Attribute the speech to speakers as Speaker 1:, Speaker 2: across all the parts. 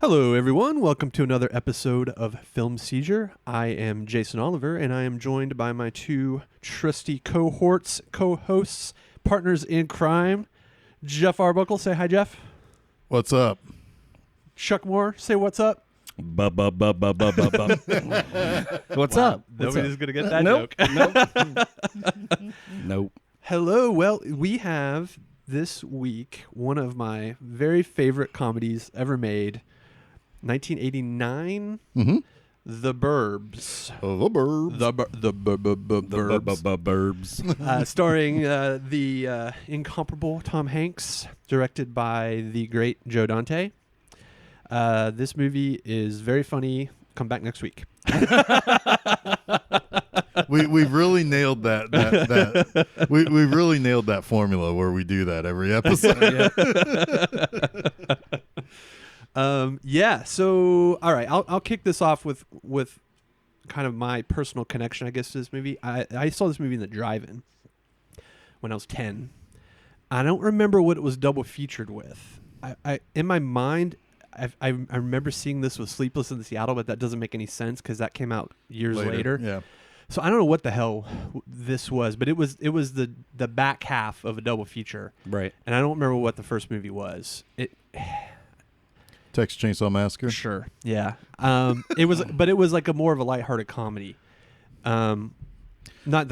Speaker 1: Hello, everyone. Welcome to another episode of Film Seizure. I am Jason Oliver, and I am joined by my two trusty cohorts, co-hosts, partners in crime. Geoff Arbuckle, say hi, Geoff.
Speaker 2: What's up?
Speaker 1: Chuck Moore, say what's up.
Speaker 3: What's up?
Speaker 1: Nobody's going to get that
Speaker 3: Nope.
Speaker 1: joke.
Speaker 3: Nope.
Speaker 1: Hello. Well, we have this week one of my very favorite comedies ever made, 1989, The Burbs.
Speaker 2: The Burbs.
Speaker 1: The
Speaker 3: Burbs.
Speaker 1: Starring the incomparable Tom Hanks, directed by the great Joe Dante. This movie is very funny. Come back next week.
Speaker 2: We've really nailed that we've really nailed that formula where we do that every episode.
Speaker 1: So all right, I'll kick this off with kind of my personal connection, I guess, to this movie. I saw this movie in the drive-in when I was 10. I don't remember what it was double featured with. I in my mind, I remember seeing this with Sleepless in Seattle, but that doesn't make any sense because that came out years later.
Speaker 2: Yeah.
Speaker 1: So I don't know what the hell this was, but it was the back half of a double feature,
Speaker 3: Right.
Speaker 1: and I don't remember what the first movie was.
Speaker 2: Texas Chainsaw Massacre.
Speaker 1: Sure, yeah. It was like a more of a lighthearted comedy. Not that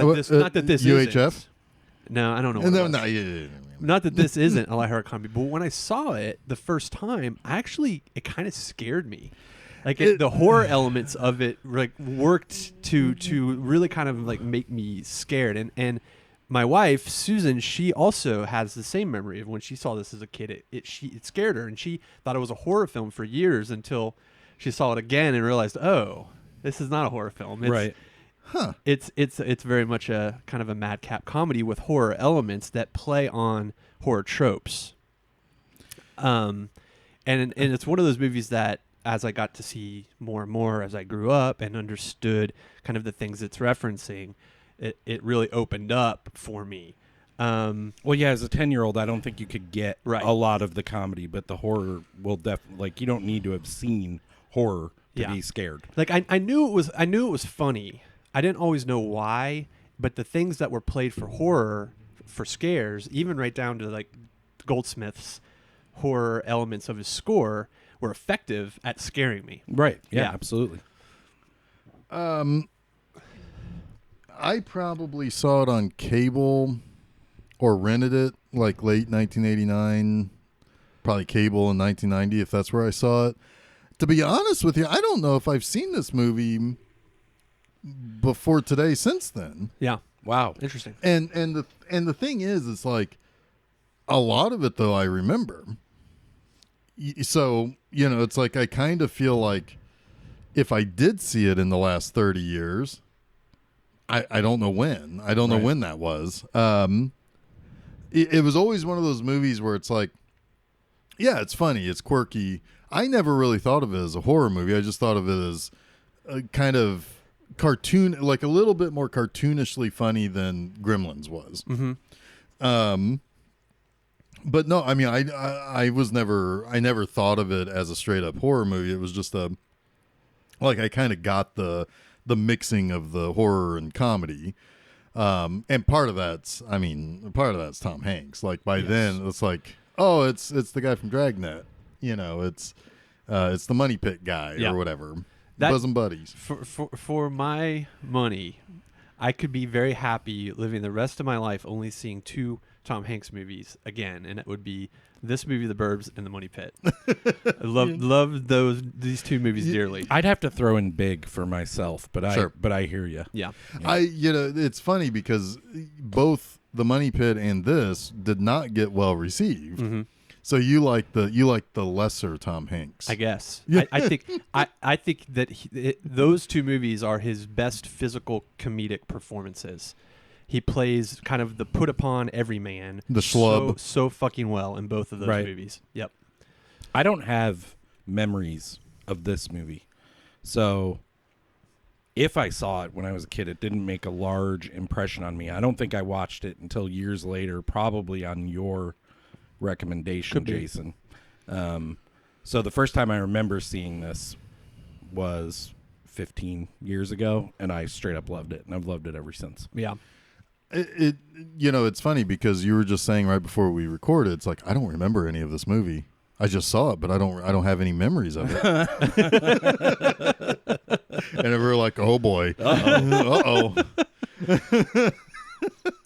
Speaker 1: this
Speaker 2: UHF?
Speaker 1: isn't. No, I don't know. What it was.
Speaker 2: Yeah.
Speaker 1: Not that this isn't a lighthearted comedy, but when I saw it the first time, it kind of scared me. Like the horror elements of it like worked to really kind of like make me scared. And my wife Susan, she also has the same memory of when she saw this as a kid. It scared her, and she thought it was a horror film for years until she saw it again and realized, oh, this is not a horror film.
Speaker 3: Right.
Speaker 1: It's very much a kind of a madcap comedy with horror elements that play on horror tropes. And it's one of those movies that, as I got to see more and more as I grew up and understood kind of the things it's referencing, it really opened up for me.
Speaker 3: Well, yeah, as a 10-year-old, I don't think you could get a lot of the comedy, but the horror will definitely, like, you don't need to have seen horror to be scared.
Speaker 1: Like I knew it was funny. I didn't always know why, but the things that were played for horror, for scares, even right down to like Goldsmith's horror elements of his score, were effective at scaring me.
Speaker 3: Right. Yeah,
Speaker 1: Yeah.
Speaker 3: absolutely.
Speaker 2: I probably saw it on cable or rented it like late 1989, probably cable in 1990 if that's where I saw it. To be honest with you, I don't know if I've seen this movie before today since then.
Speaker 1: Yeah.
Speaker 3: Wow.
Speaker 1: Interesting.
Speaker 2: And the thing is, it's like a lot of it though I remember. So, it's like I kind of feel like if I did see it in the last 30 years, I don't know when. I don't know when that was. It was always one of those movies where it's like, yeah, it's funny, it's quirky. I never really thought of it as a horror movie. I just thought of it as a kind of cartoon, like a little bit more cartoonishly funny than Gremlins was.
Speaker 1: Mm-hmm.
Speaker 2: But no, I mean, I never thought of it as a straight up horror movie. It was just I kind of got the mixing of the horror and comedy. And part of that's Tom Hanks. Like by then it's like, oh, it's the guy from Dragnet. It's the Money Pit guy or whatever. Bosom buddies.
Speaker 1: For my money, I could be very happy living the rest of my life only seeing two Tom Hanks movies again, and it would be this movie, The Burbs, and The Money Pit. I love these two movies dearly.
Speaker 3: I'd have to throw in Big for myself, but I hear you.
Speaker 1: Yeah.
Speaker 2: It's funny because both The Money Pit and this did not get well received.
Speaker 1: Mm-hmm.
Speaker 2: So you like the lesser Tom Hanks,
Speaker 1: I guess. I think that those two movies are his best physical comedic performances. He plays kind of the put upon everyman,
Speaker 2: the schlub,
Speaker 1: so fucking well in both of those movies. Yep.
Speaker 3: I don't have memories of this movie, so if I saw it when I was a kid, it didn't make a large impression on me. I don't think I watched it until years later, probably on your recommendation, Jason. So the first time I remember seeing this was 15 years ago, and I straight up loved it, and I've loved it ever since.
Speaker 1: Yeah.
Speaker 2: It's funny because you were just saying right before we recorded, it's like I don't remember any of this movie. I just saw it, but I don't have any memories of it. And we're like, oh boy, uh-oh.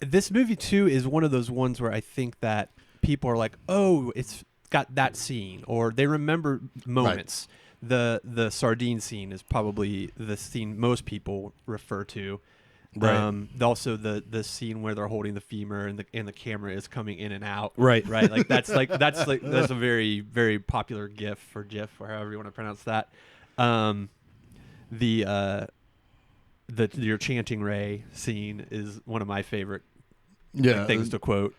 Speaker 1: This movie too is one of those ones where I think that people are like, oh, it's got that scene, or they remember moments. Right. The sardine scene is probably the scene most people refer to.
Speaker 3: Right.
Speaker 1: Also the scene where they're holding the femur and the camera is coming in and out.
Speaker 3: Right.
Speaker 1: Right. That's a very, very popular GIF or GIF or however you want to pronounce that. Your chanting Ray scene is one of my favorite things to quote.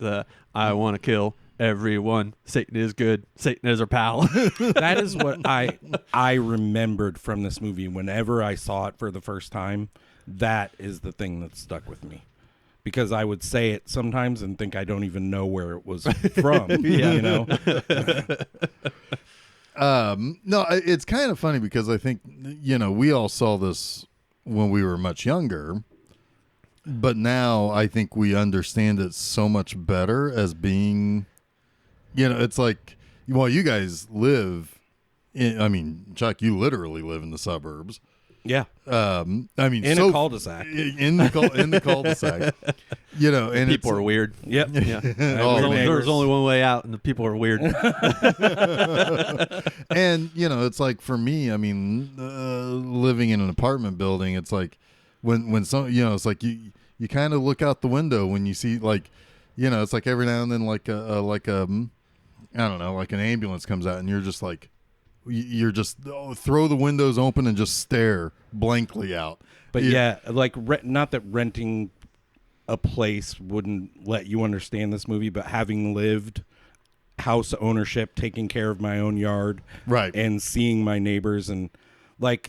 Speaker 1: I want to kill everyone. Satan is good. Satan is our pal.
Speaker 3: That is what I remembered from this movie whenever I saw it for the first time. That is the thing that stuck with me, because I would say it sometimes and think I don't even know where it was from. You know?
Speaker 2: No, it's kind of funny because I think, we all saw this when we were much younger, but now I think we understand it so much better as being, it's like, well, you guys live Chuck, you literally live in the suburbs.
Speaker 3: Yeah.
Speaker 2: In
Speaker 3: a cul-de-sac.
Speaker 2: In the cul-de-sac. And
Speaker 1: people are weird.
Speaker 3: Yep.
Speaker 1: Yeah. There's only one way out, and the people are weird.
Speaker 2: And it's like for me, living in an apartment building, it's like when some, it's like you kind of look out the window when you see it's like every now and then like an ambulance comes out, and you're just like. You're just throw the windows open and just stare blankly out.
Speaker 3: But not that renting a place wouldn't let you understand this movie, but having lived house ownership, taking care of my own yard,
Speaker 2: right,
Speaker 3: and seeing my neighbors, and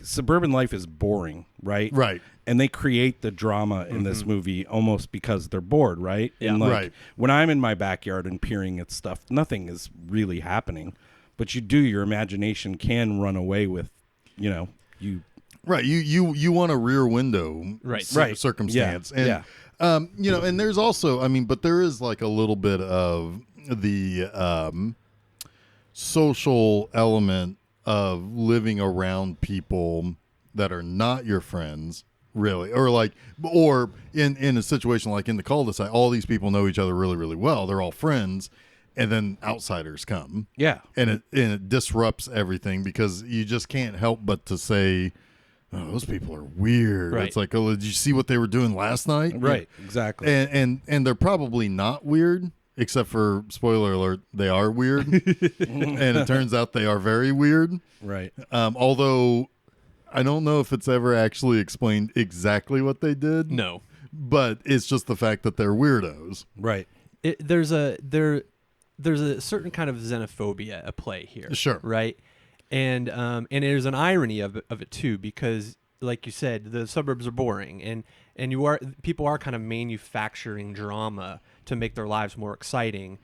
Speaker 3: suburban life is boring, right?
Speaker 2: Right.
Speaker 3: And they create the drama in this movie almost because they're bored, right?
Speaker 1: Yeah.
Speaker 3: And
Speaker 2: right.
Speaker 3: When I'm in my backyard and peering at stuff, nothing is really happening. But your imagination can run away with, you.
Speaker 2: Right. You want a rear window circumstance.
Speaker 3: Yeah.
Speaker 2: And, and there's also, but there is like a little bit of the social element of living around people that are not your friends, really. Or in a situation like in the cul-de-sac, all these people know each other really, really well. They're all friends. And then outsiders come.
Speaker 3: Yeah.
Speaker 2: And it disrupts everything because you just can't help but to say, oh, those people are weird.
Speaker 1: Right.
Speaker 2: It's like, oh, did you see what they were doing last night?
Speaker 3: Right, exactly.
Speaker 2: And they're probably not weird, except for, spoiler alert, they are weird. And it turns out they are very weird.
Speaker 3: Right.
Speaker 2: Although I don't know if it's ever actually explained exactly what they did.
Speaker 1: No.
Speaker 2: But it's just the fact that they're weirdos.
Speaker 3: Right.
Speaker 1: There's a certain kind of xenophobia at play here.
Speaker 2: Sure.
Speaker 1: Right. And there's an irony of it too, because like you said, the suburbs are boring, and people are kind of manufacturing drama to make their lives more exciting.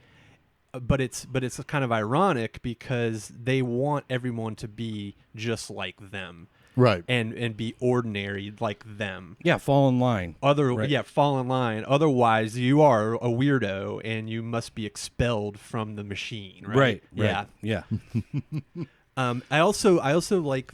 Speaker 1: But it's kind of ironic because they want everyone to be just like them.
Speaker 2: Right.
Speaker 1: And be ordinary like them.
Speaker 3: Yeah, fall in line.
Speaker 1: Fall in line. Otherwise, you are a weirdo and you must be expelled from the machine. Right.
Speaker 3: Yeah.
Speaker 1: I also like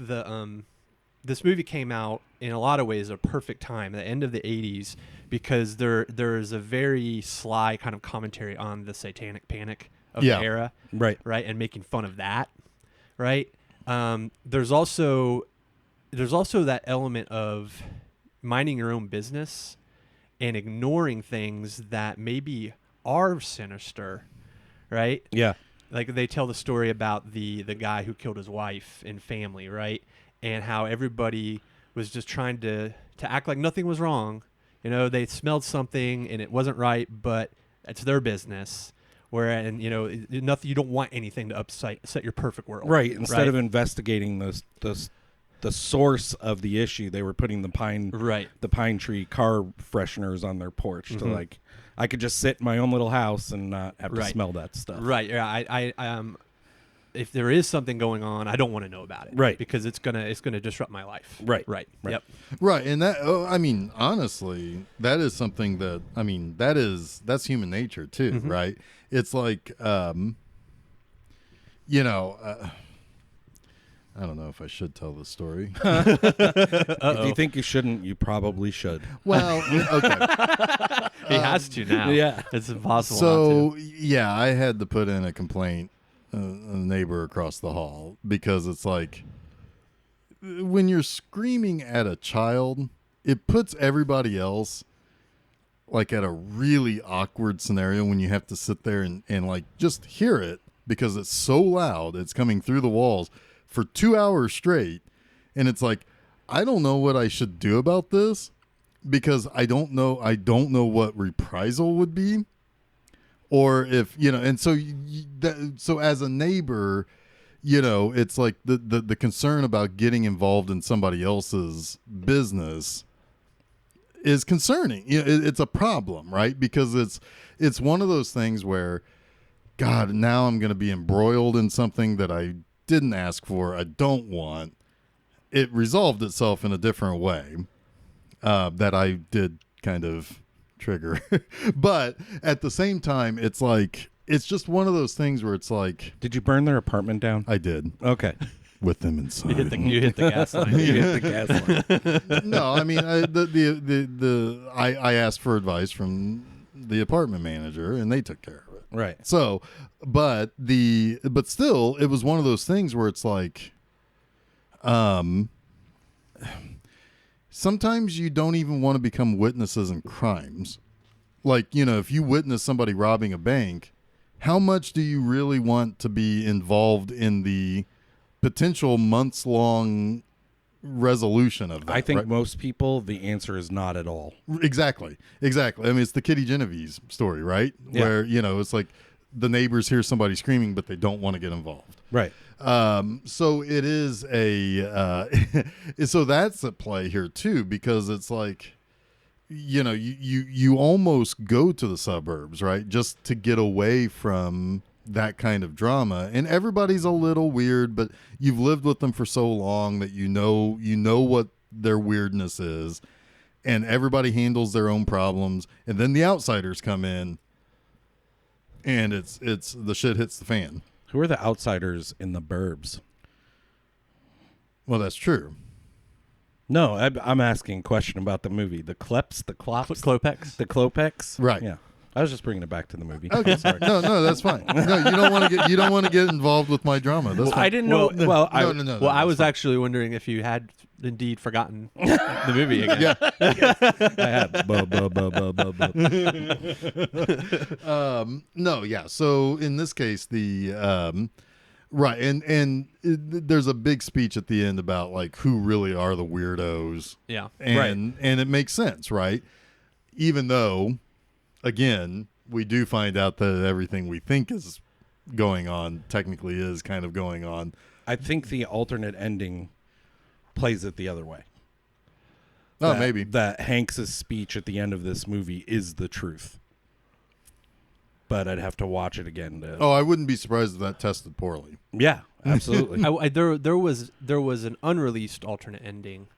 Speaker 1: this movie came out in a lot of ways at a perfect time, the end of the 80s, because there is a very sly kind of commentary on the satanic panic of the era.
Speaker 3: Right.
Speaker 1: Right. And making fun of that. Right. There's also that element of minding your own business and ignoring things that maybe are sinister, right?
Speaker 3: Yeah.
Speaker 1: Like they tell the story about the guy who killed his wife and family, right? And how everybody was just trying to act like nothing was wrong. They smelled something and it wasn't right, but it's their business. Nothing, you don't want anything to upset your perfect world.
Speaker 3: Right. Instead of investigating the source of the issue, they were putting the pine tree car fresheners on their porch to I could just sit in my own little house and not have to smell that stuff.
Speaker 1: Right. Yeah. if there is something going on, I don't want to know about it,
Speaker 3: Right?
Speaker 1: Because it's gonna disrupt my life,
Speaker 3: Right.
Speaker 1: Yep.
Speaker 2: Right, and that I mean, honestly, that is something that I mean that's human nature too, right? It's like you know. I don't know if I should tell this story.
Speaker 3: If you think you shouldn't, you probably should.
Speaker 2: Well, okay.
Speaker 1: He has to now.
Speaker 3: Yeah.
Speaker 1: It's impossible.
Speaker 2: So
Speaker 1: not to.
Speaker 2: yeah, I had to put in a complaint, a neighbor across the hall, because it's like when you're screaming at a child, it puts everybody else like at a really awkward scenario when you have to sit there and like just hear it because it's so loud, it's coming through the walls for 2 hours straight, and it's like I don't know what I should do about this because I don't know what reprisal would be, or if and so so as a neighbor, it's like the concern about getting involved in somebody else's business is concerning. It's a problem, right? Because it's one of those things where, God, now I'm going to be embroiled in something that I didn't ask for, I don't want. It resolved itself in a different way that I did kind of trigger. But at the same time, it's like, it's just one of those things where it's like,
Speaker 3: Did you burn their apartment down?
Speaker 2: I did.
Speaker 3: Okay.
Speaker 2: With them inside.
Speaker 1: You hit the gas line.
Speaker 3: You hit the gas line.
Speaker 2: No, I mean, I asked for advice from the apartment manager, and they took care of it.
Speaker 3: Right.
Speaker 2: So, but still, it was one of those things where it's like, sometimes you don't even want to become witnesses in crimes. Like, if you witness somebody robbing a bank, how much do you really want to be involved in the potential months-long resolution of that?
Speaker 3: I think
Speaker 2: right?
Speaker 3: most people, the answer is not at all.
Speaker 2: Exactly. I mean, it's the Kitty Genovese story, right?
Speaker 3: Yeah.
Speaker 2: Where, it's like the neighbors hear somebody screaming, but they don't want to get involved.
Speaker 3: Right.
Speaker 2: So it is so that's at play here too, because it's like, you almost go to the suburbs, right? Just to get away from that kind of drama, and everybody's a little weird, but you've lived with them for so long that you know what their weirdness is, and everybody handles their own problems, and then the outsiders come in, and it's the shit hits the fan.
Speaker 3: Who are the outsiders in the Burbs?
Speaker 2: Well, that's true.
Speaker 3: No, I'm asking a question about the movie. The Kleps, the Klops,
Speaker 1: Klopex.
Speaker 3: the Klopex.
Speaker 2: Right.
Speaker 3: Yeah. I was just bringing it back to the movie.
Speaker 2: Okay, sorry. No, that's fine. No, you don't want to get involed with my drama. That's fine.
Speaker 3: I didn't know.
Speaker 1: No, I was
Speaker 2: fine.
Speaker 1: actually wondering if you had indeed forgotten the movie again.
Speaker 2: Yeah.
Speaker 3: I have.
Speaker 2: No, yeah. So in this case, the right, and there's a big speech at the end about like who really are the weirdos.
Speaker 1: Yeah.
Speaker 2: And it makes sense, right? Even though, again, we do find out that everything we think is going on technically is kind of going on.
Speaker 3: I think the alternate ending plays it the other way.
Speaker 2: Oh, maybe.
Speaker 3: That Hanks's speech at the end of this movie is the truth. But I'd have to watch it again to...
Speaker 2: Oh, I wouldn't be surprised if that tested poorly.
Speaker 3: Yeah, absolutely.
Speaker 1: There was an unreleased alternate ending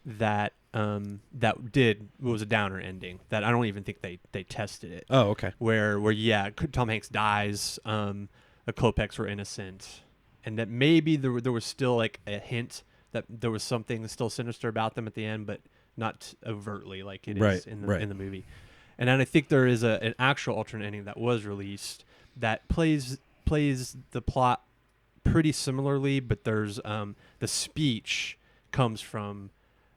Speaker 1: that was a downer ending that I don't even think they tested it.
Speaker 3: Oh, okay.
Speaker 1: Where Tom Hanks dies, the Klopex were innocent, and that maybe there was still like a hint that there was something still sinister about them at the end, but not overtly like it is in the movie. And then I think there is an actual alternate ending that was released that plays the plot pretty similarly, but there's the speech comes from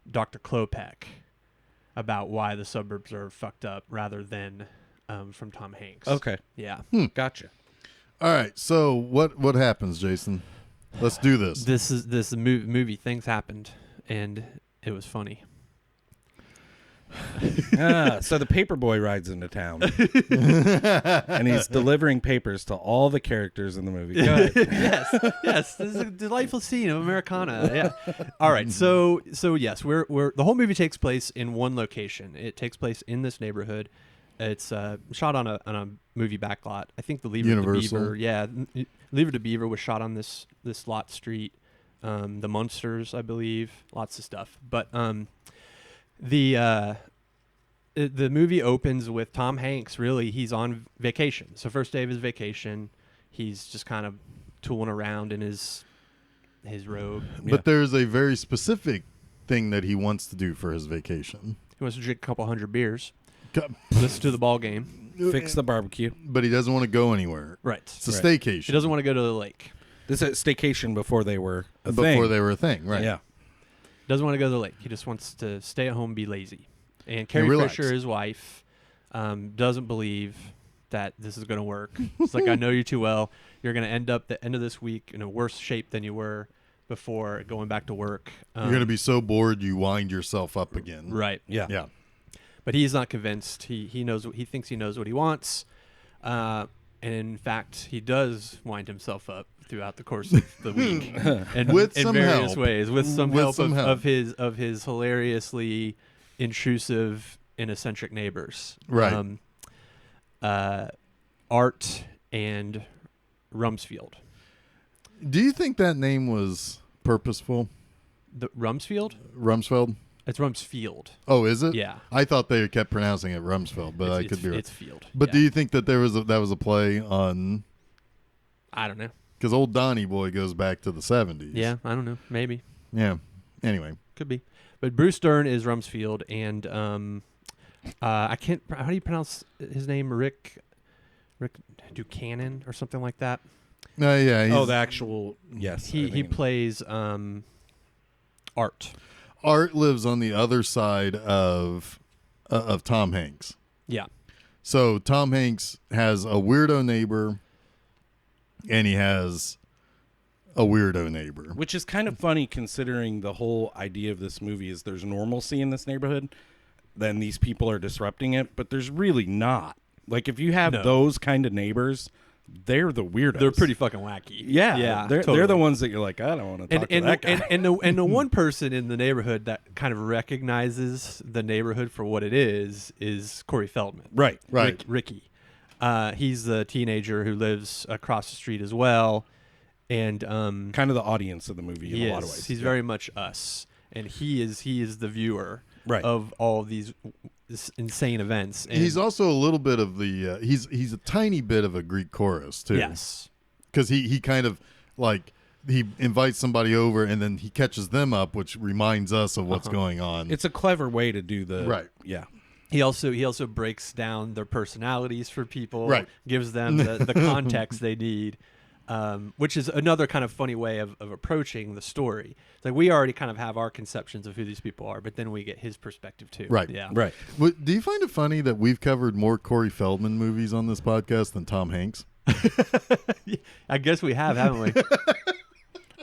Speaker 1: Dr. Klopek about why the suburbs are fucked up rather than from Tom Hanks.
Speaker 3: Okay.
Speaker 1: Yeah.
Speaker 3: Gotcha.
Speaker 2: All right. So what happens, Jason? Let's do this.
Speaker 1: This movie, things happened, and it was funny.
Speaker 3: So the paper boy rides into town, and he's delivering papers to all the characters in the movie. Go ahead.
Speaker 1: yes. This is a delightful scene of Americana. Yeah. All right. So yes, we're the whole movie takes place in one location. It takes place in this neighborhood. It's shot on a movie backlot. I think the Lever
Speaker 2: Universal.
Speaker 1: to Beaver. Yeah, Lever to Beaver was shot on this lot street. The Munsters, I believe, lots of stuff. But the movie opens with Tom Hanks. Really, he's on vacation. So first day of his vacation, he's just kind of tooling around in his robe.
Speaker 2: But there's a very specific thing that he wants to do for his vacation.
Speaker 1: He wants to drink a couple hundred beers, listen to the ball game.
Speaker 3: Fix the barbecue.
Speaker 2: But he doesn't want to go anywhere.
Speaker 1: Right.
Speaker 2: It's a staycation.
Speaker 1: He doesn't want to go to the lake.
Speaker 3: This is a staycation before they were a thing.
Speaker 2: Before they were a thing, right?
Speaker 3: Yeah.
Speaker 1: Doesn't want to go to the lake. He just wants to stay at home, be lazy. And Carrie
Speaker 2: relax.
Speaker 1: Fisher, his wife, doesn't believe that this is going to work. It's like, I know you too well. You're going to end up the end of this week in a worse shape than you were before going back to work.
Speaker 2: You're going to be so bored you wind yourself up again.
Speaker 1: Right.
Speaker 3: Yeah.
Speaker 2: Yeah.
Speaker 1: But he's not convinced. He knows what he thinks. He knows what he wants. And in fact, he does wind himself up throughout the course of the week, and
Speaker 2: With
Speaker 1: in
Speaker 2: some
Speaker 1: various
Speaker 2: help.
Speaker 1: ways, with some
Speaker 2: With
Speaker 1: help,
Speaker 2: some help.
Speaker 1: of his hilariously intrusive and eccentric neighbors,
Speaker 2: Right.
Speaker 1: Art and Rumsfeld.
Speaker 2: Do you think that name was purposeful?
Speaker 1: The Rumsfeld?
Speaker 2: Rumsfeld?
Speaker 1: It's Rumsfeld.
Speaker 2: Oh, is it?
Speaker 1: Yeah.
Speaker 2: I thought they kept pronouncing it Rumsfeld, but I
Speaker 1: It's-
Speaker 2: could be wrong.
Speaker 1: It's Field.
Speaker 2: But
Speaker 1: yeah.
Speaker 2: do you think that that was a play on?
Speaker 1: I don't know.
Speaker 2: Because old Donnie Boy goes back to the 70s.
Speaker 1: Yeah, I don't know. Maybe.
Speaker 2: Yeah. Anyway.
Speaker 1: Could be. But Bruce Dern is Rumsfeld, and I can't. How do you pronounce his name? Rick Buchanan or something like that.
Speaker 2: Yeah.
Speaker 3: Oh, the actual yes. I
Speaker 1: He
Speaker 3: think-
Speaker 1: plays Art.
Speaker 2: Art lives on the other side of Tom Hanks.
Speaker 1: Yeah.
Speaker 2: So Tom Hanks has a weirdo neighbor, and he has a weirdo neighbor.
Speaker 3: Which is kind of funny considering the whole idea of this movie is there's normalcy in this neighborhood, then these people are disrupting it, but there's really not. Like if you have
Speaker 1: No.
Speaker 3: those kind of neighbors, they're the weirdos.
Speaker 1: They're pretty fucking wacky.
Speaker 3: Yeah,
Speaker 1: Yeah.
Speaker 3: They're
Speaker 1: totally.
Speaker 3: the ones that you're like, I don't want to talk to that guy.
Speaker 1: And the one person in the neighborhood that kind of recognizes the neighborhood for what it is Corey Feldman.
Speaker 3: Right.
Speaker 2: Right.
Speaker 1: Ricky. He's the teenager who lives across the street as well. And
Speaker 3: Kind of the audience of the movie in a lot of ways.
Speaker 1: He's
Speaker 3: Yeah.
Speaker 1: very much us. And he is the viewer
Speaker 3: Right.
Speaker 1: of all these insane events. And
Speaker 2: He's also a little bit of the he's a tiny bit of a Greek chorus too.
Speaker 1: yes.
Speaker 2: Because he kind of like he invites somebody over and then he catches them up, which reminds us of what's going on.
Speaker 3: It's a clever way to do the
Speaker 2: Right.
Speaker 3: Yeah.
Speaker 1: He also breaks down their personalities for people,
Speaker 2: Right.
Speaker 1: gives them the context they need, which is another kind of funny way of approaching the story. It's like we already kind of have our conceptions of who these people are, but then we get his perspective too.
Speaker 2: Right.
Speaker 1: Yeah.
Speaker 3: Right.
Speaker 2: Do you find it funny that we've covered more Corey Feldman movies on this podcast than Tom Hanks?
Speaker 1: I guess we have, haven't we?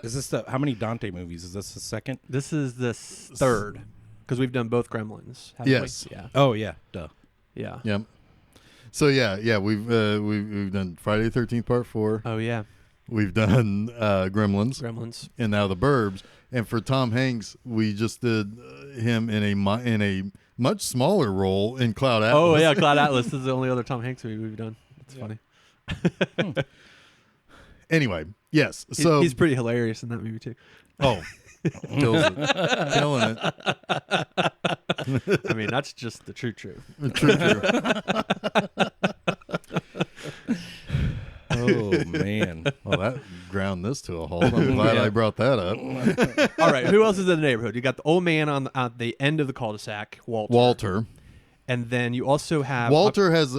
Speaker 3: Is this how many Dante movies? Is this the second?
Speaker 1: This is the third because we've done both Gremlins. Haven't
Speaker 2: Yes.
Speaker 1: We? Yeah.
Speaker 3: Oh yeah. Duh.
Speaker 1: Yeah.
Speaker 2: Yep. So yeah, we've done Friday the 13th Part 4.
Speaker 1: Oh yeah.
Speaker 2: We've done Gremlins,
Speaker 1: Gremlins.
Speaker 2: and now the Burbs. And for Tom Hanks, we just did him in a much smaller role in Cloud Atlas.
Speaker 1: Oh yeah, Cloud Atlas is the only other Tom Hanks movie we've done. It's funny.
Speaker 2: Anyway, yes.
Speaker 1: He-
Speaker 2: So
Speaker 1: he's pretty hilarious in that movie too.
Speaker 2: oh, kills it, killing it.
Speaker 1: I mean, that's just the true.
Speaker 2: True.
Speaker 3: Oh man.
Speaker 2: Well, that ground this to a halt. I'm glad
Speaker 1: Yeah.
Speaker 2: I brought that up.
Speaker 1: All right, who else is in the neighborhood? You got the old man on the end of the cul-de-sac,
Speaker 2: Walter.
Speaker 1: and then you also have
Speaker 2: Walter is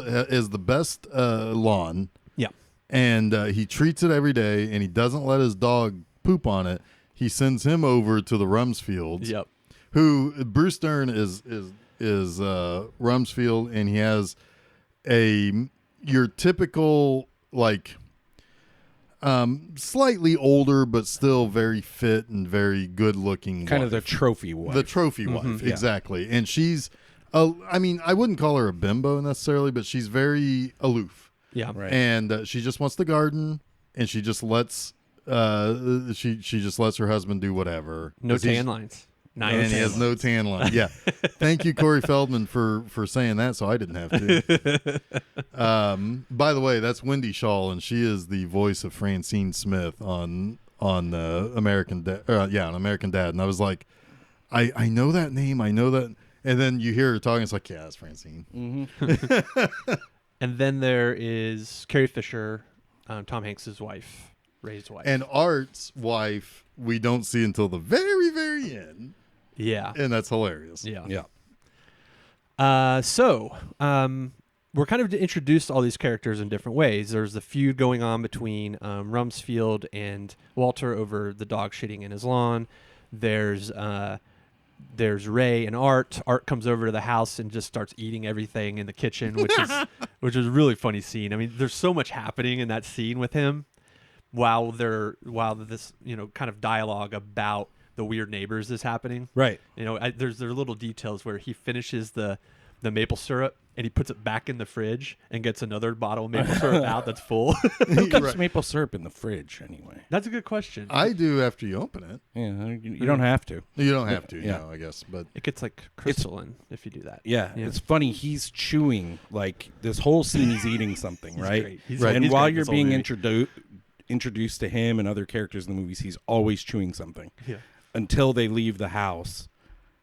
Speaker 2: the best lawn,
Speaker 1: yeah,
Speaker 2: and he treats it every day, and he doesn't let his dog poop on it. He sends him over to the Rumsfelds.
Speaker 1: yep,
Speaker 2: Who Bruce Dern is Rumsfeld, and he has your typical like slightly older but still very fit and very good looking
Speaker 3: Kind of
Speaker 2: wife.
Speaker 3: the trophy wife.
Speaker 2: The trophy wife,
Speaker 3: yeah.
Speaker 2: exactly. And she's I mean, I wouldn't call her a bimbo necessarily, but she's very aloof.
Speaker 1: yeah,
Speaker 3: Right.
Speaker 2: And she just wants the garden, and she just lets she just lets her husband do whatever.
Speaker 1: no
Speaker 2: 'Cause he's-
Speaker 1: tan lines.
Speaker 2: And he has no tan line. Yeah. Thank you, Corey Feldman, for saying that, so I didn't have to. By the way, that's Wendy Shaw, and she is the voice of Francine Smith on American Dad. On American Dad. And I was like, I know that name. I know that. And then you hear her talking. It's like, yeah, it's Francine.
Speaker 3: Mm-hmm.
Speaker 1: And then there is Carrie Fisher, Tom Hanks' wife, Ray's wife.
Speaker 2: And Art's wife, we don't see until the very, very end.
Speaker 1: Yeah.
Speaker 2: And that's hilarious.
Speaker 1: Yeah.
Speaker 3: Yeah.
Speaker 1: So we're kind of introduced to all these characters in different ways. There's the feud going on between Rumsfeld and Walter over the dog shitting in his lawn. There's Ray and Art. Art comes over to the house and just starts eating everything in the kitchen, which is a really funny scene. I mean, there's so much happening in that scene with him while this kind of dialogue about the weird neighbors is happening.
Speaker 3: Right.
Speaker 1: There are little details where he finishes the maple syrup and he puts it back in the fridge and gets another bottle of maple syrup out that's full.
Speaker 3: Who keeps maple syrup in the fridge anyway?
Speaker 1: That's a good question.
Speaker 2: I do after you open it.
Speaker 3: Yeah, you don't have to.
Speaker 2: You don't have to,
Speaker 3: Yeah.
Speaker 2: I guess. But
Speaker 1: It gets like crystalline if you do that.
Speaker 3: Yeah, it's funny. He's chewing like this whole scene. He's eating something, right?
Speaker 1: Great. He's
Speaker 2: Right.
Speaker 1: great.
Speaker 3: And
Speaker 1: He's
Speaker 3: while
Speaker 1: great in
Speaker 3: you're
Speaker 1: this whole
Speaker 3: being
Speaker 1: movie.
Speaker 3: introduced to him and other characters in the movies, he's always chewing something.
Speaker 1: Yeah.
Speaker 3: Until they leave the house,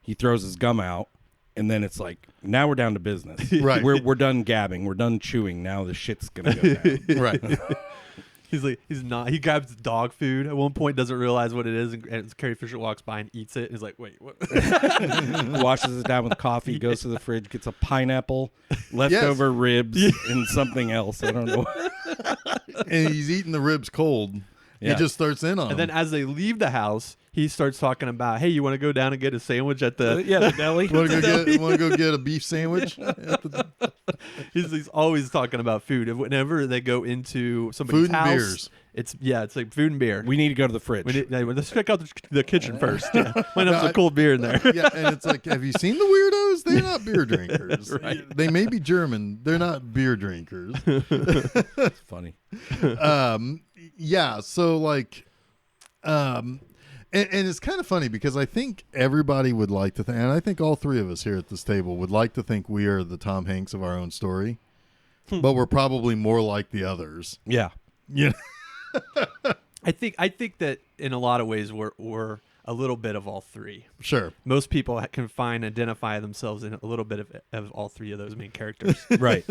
Speaker 3: he throws his gum out, and then it's like, now we're down to business.
Speaker 2: Right.
Speaker 3: We're done gabbing. We're done chewing. Now the shit's gonna go down.
Speaker 2: right.
Speaker 1: He grabs dog food at one point, doesn't realize what it is, and Carrie Fisher walks by and eats it. And he's like, wait, what?
Speaker 3: Washes it down with coffee, goes to the fridge, gets a pineapple, leftover ribs, and something else. I don't know.
Speaker 2: And he's eating the ribs cold.
Speaker 3: Yeah.
Speaker 2: He just starts in on
Speaker 1: And
Speaker 2: them.
Speaker 1: then as they leave the house, he starts talking about, hey, you want to go down and get a sandwich at the
Speaker 3: The deli.
Speaker 2: Want to go get a beef sandwich?
Speaker 1: he's always talking about food. Whenever they go into somebody's
Speaker 2: Food and
Speaker 1: house,
Speaker 2: beers.
Speaker 1: it's like food and beer.
Speaker 3: We need to go to the fridge.
Speaker 1: Let's check out the kitchen first. Yeah. Might have some cold beer in there.
Speaker 2: Yeah, and it's like, have you seen the weirdos? They're not beer drinkers.
Speaker 1: Right.
Speaker 2: They may be German. They're not beer drinkers.
Speaker 3: It's funny.
Speaker 2: Yeah, so like, and it's kind of funny because I think everybody would like to think, and I think all three of us here at this table would like to think we are the Tom Hanks of our own story, but we're probably more like the others.
Speaker 3: Yeah.
Speaker 2: Yeah.
Speaker 1: I think that in a lot of ways we're a little bit of all three.
Speaker 2: Sure.
Speaker 1: Most people can identify themselves in a little bit of all three of those main characters.
Speaker 3: Right.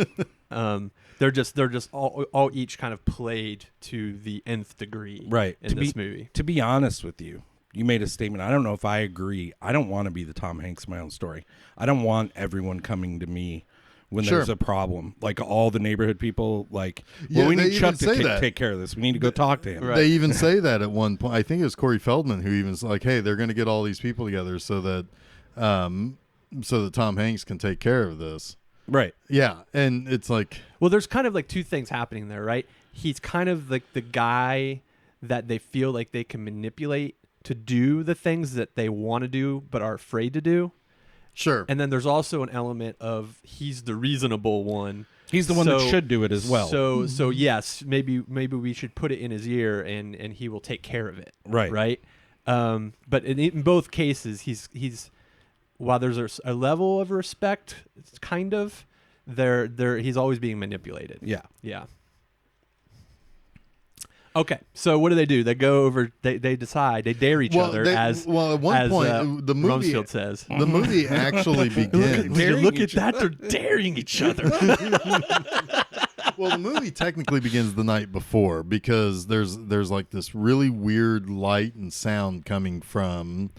Speaker 1: They're just all each kind of played to the nth degree.
Speaker 3: Right.
Speaker 1: In this movie.
Speaker 3: To be honest with you, you made a statement. I don't know if I agree. I don't want to be the Tom Hanks of my own story. I don't want everyone coming to me when
Speaker 2: Sure.
Speaker 3: there's a problem. Like all the neighborhood people, like,
Speaker 2: Yeah,
Speaker 3: well, we
Speaker 2: they
Speaker 3: need Chuck
Speaker 2: even say
Speaker 3: to
Speaker 2: that.
Speaker 3: take care of this. We need to go talk to him.
Speaker 1: Right.
Speaker 2: They even say that at one point. I think it was Corey Feldman who even was like, hey, they're going to get all these people together so that Tom Hanks can take care of this.
Speaker 3: Right.
Speaker 2: Yeah, and it's like,
Speaker 1: Well, there's kind of like two things happening there, right? He's kind of like the guy that they feel like they can manipulate to do the things that they want to do but are afraid to do.
Speaker 2: sure.
Speaker 1: And then there's also an element of he's the reasonable one.
Speaker 3: He's the one that should do it as well.
Speaker 1: So yes, maybe we should put it in his ear and he will take care of it.
Speaker 3: Right.
Speaker 1: Right. But in both cases, he's while there's a level of respect, it's kind of he's always being manipulated.
Speaker 3: Yeah.
Speaker 1: Yeah. Okay, so what do? They go over. They decide. They dare each other
Speaker 2: at one point, the movie
Speaker 1: Rumsfeld says.
Speaker 2: the movie actually begins.
Speaker 1: Look at that! They're daring each other.
Speaker 2: Well, the movie technically begins the night before because there's like this really weird light and sound coming from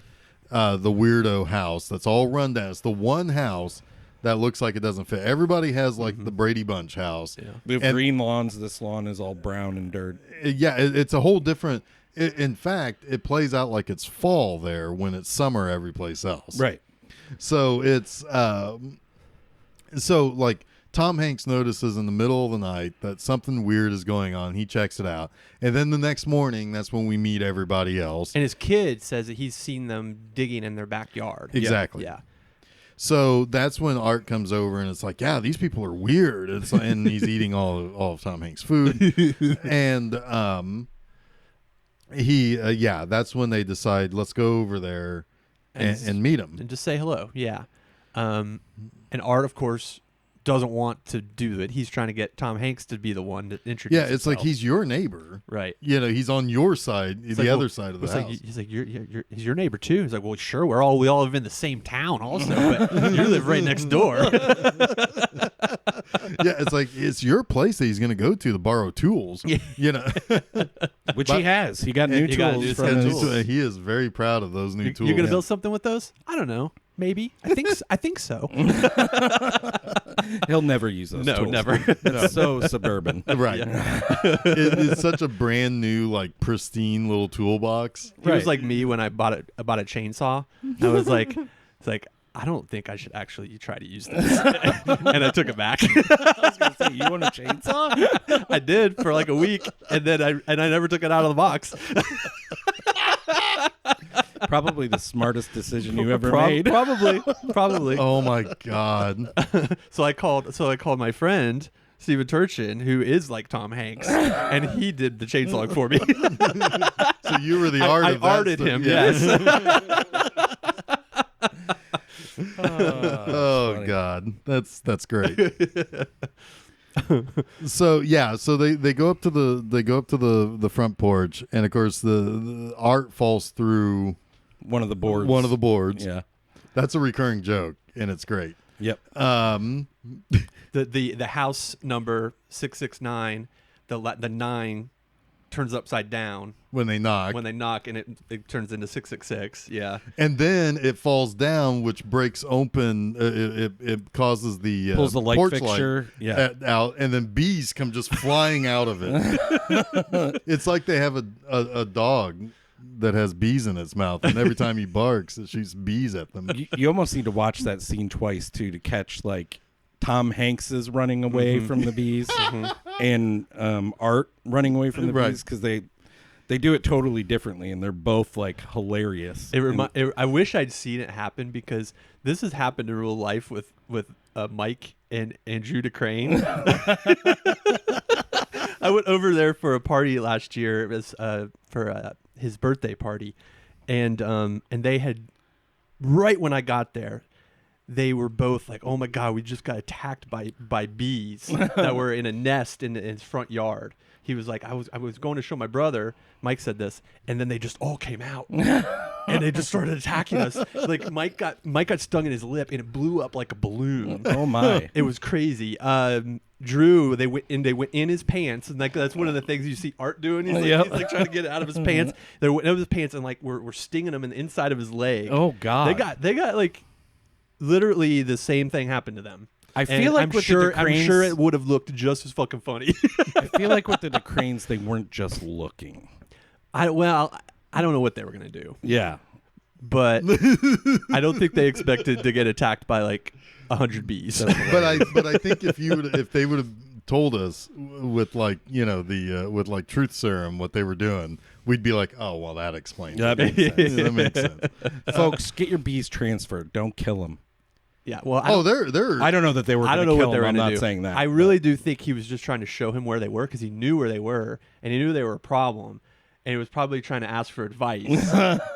Speaker 2: the weirdo house that's all run down. It's the one house that looks like it doesn't fit. Everybody has like the Brady Bunch house.
Speaker 1: Yeah.
Speaker 3: We have green lawns. This lawn is all brown and dirt.
Speaker 2: Yeah, it's a whole different. In fact, it plays out like it's fall there when it's summer every place else.
Speaker 3: Right.
Speaker 2: So it's like Tom Hanks notices in the middle of the night that something weird is going on. He checks it out, and then the next morning, that's when we meet everybody else.
Speaker 1: And his kid says that he's seen them digging in their backyard.
Speaker 2: Exactly.
Speaker 1: Yeah.
Speaker 2: So that's when Art comes over and it's like, yeah, these people are weird. And he's eating all of Tom Hanks' food. And that's when they decide, let's go over there and meet him.
Speaker 1: and just say hello. Yeah. And Art, of course, doesn't want to do it. He's trying to get Tom Hanks to be the one to introduce.
Speaker 2: Yeah, it's like
Speaker 1: himself.
Speaker 2: he's your neighbor,
Speaker 1: right.
Speaker 2: He's on your side,
Speaker 1: It's
Speaker 2: the
Speaker 1: like,
Speaker 2: other
Speaker 1: well,
Speaker 2: side of the
Speaker 1: it's
Speaker 2: house.
Speaker 1: like, he's like, he's your neighbor too. He's like, well, sure, we all live in the same town, also, but you live right next door.
Speaker 2: Yeah, it's like it's your place that he's going to go to borrow tools.
Speaker 3: Which he has. He got new
Speaker 1: he got
Speaker 3: tools
Speaker 1: new
Speaker 3: from
Speaker 1: tools.
Speaker 3: his.
Speaker 2: He is very proud of those new tools.
Speaker 1: You're gonna build something with those? I don't know. Maybe. I think so.
Speaker 3: He'll never use those
Speaker 1: No,
Speaker 3: tools.
Speaker 1: never.
Speaker 3: It's so suburban.
Speaker 2: Right. It's such a brand new, like pristine little toolbox.
Speaker 1: He was like me when I bought a chainsaw. I was like, it's like, I don't think I should actually try to use this. And I took it back.
Speaker 3: I was going to say, you want a chainsaw?
Speaker 1: I did for like a week, and then I never took it out of the box.
Speaker 3: Probably the smartest decision you ever made.
Speaker 1: Probably.
Speaker 2: Oh my God.
Speaker 1: So I called my friend Steven Turchin, who is like Tom Hanks, and he did the chainsaw for me.
Speaker 2: So you were the art
Speaker 1: I
Speaker 2: of that
Speaker 1: arted
Speaker 2: stuff.
Speaker 1: him.
Speaker 2: Yeah.
Speaker 1: Yes.
Speaker 2: Oh God, that's great. So they go up to the front porch, and of course the Art falls through
Speaker 3: One of the boards. Yeah.
Speaker 2: That's a recurring joke, and it's great.
Speaker 3: Yep.
Speaker 1: The house number 669, the 9 turns upside down
Speaker 2: When they knock,
Speaker 1: and it turns into 666. Yeah.
Speaker 2: and then it falls down, which breaks open. It causes the
Speaker 3: Pulls the light
Speaker 2: porch
Speaker 3: fixture.
Speaker 2: light out, and then bees come just flying out of it. It's like they have a dog that has bees in its mouth, and every time he barks, it shoots bees at them.
Speaker 3: You almost need to watch that scene twice too to catch like Tom Hanks is running away from the bees and Art running away from the bees, because they do it totally differently, and they're both like hilarious.
Speaker 1: I wish I'd seen it happen, because this has happened in real life with Mike and Andrew DeCrane. I went over there for a party last year. It was for his birthday party, and they had, right when I got there, they were both like, "Oh my God, we just got attacked by bees that were in a nest in his front yard." He was like, I was going to show my brother. Mike said this, and then they just all came out, and they just started attacking us. Like Mike got stung in his lip, and it blew up like a balloon.
Speaker 3: Oh my!
Speaker 1: It was crazy. Drew, they went in his pants, and like that's one of the things you see Art doing. He's like trying to get it out of his pants. They went out of his pants, and like we're stinging him in the inside of his leg.
Speaker 3: Oh God!
Speaker 1: They got like literally the same thing happened to them.
Speaker 3: I feel like
Speaker 1: I'm sure it would have looked just as fucking funny.
Speaker 3: I feel like with the DeCranes, they weren't just looking.
Speaker 1: I don't know what they were gonna do,
Speaker 3: Yeah.
Speaker 1: but I don't think they expected to get attacked by like 100 bees.
Speaker 2: But I think if they would have told us with like with like truth serum what they were doing, we'd be like, oh well, that explains.
Speaker 3: That
Speaker 2: it.
Speaker 3: makes sense.
Speaker 2: That makes sense.
Speaker 3: Folks, get your bees transferred. Don't kill them.
Speaker 1: Yeah, well,
Speaker 2: they're.
Speaker 3: I don't know that they were.
Speaker 1: I don't know what they were
Speaker 3: I'm
Speaker 1: going to
Speaker 3: not
Speaker 1: do.
Speaker 3: saying that.
Speaker 1: I really do think he was just trying to show him where they were, because he knew where they were, and he knew they were a problem, and he was probably trying to ask for advice.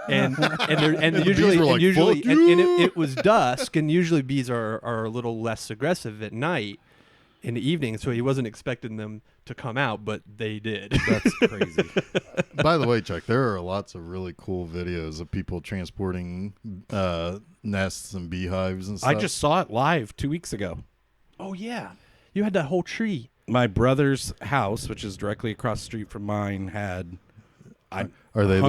Speaker 1: and usually it was dusk, and usually bees are a little less aggressive at night, in the evening, so he wasn't expecting them to come out, but they did.
Speaker 3: That's crazy.
Speaker 2: By the way, Chuck, there are lots of really cool videos of people transporting nests and beehives and stuff.
Speaker 3: I just saw it live 2 weeks ago.
Speaker 1: Oh yeah, you had that whole tree.
Speaker 3: My brother's house, which is directly across the street from mine, had.
Speaker 2: Are they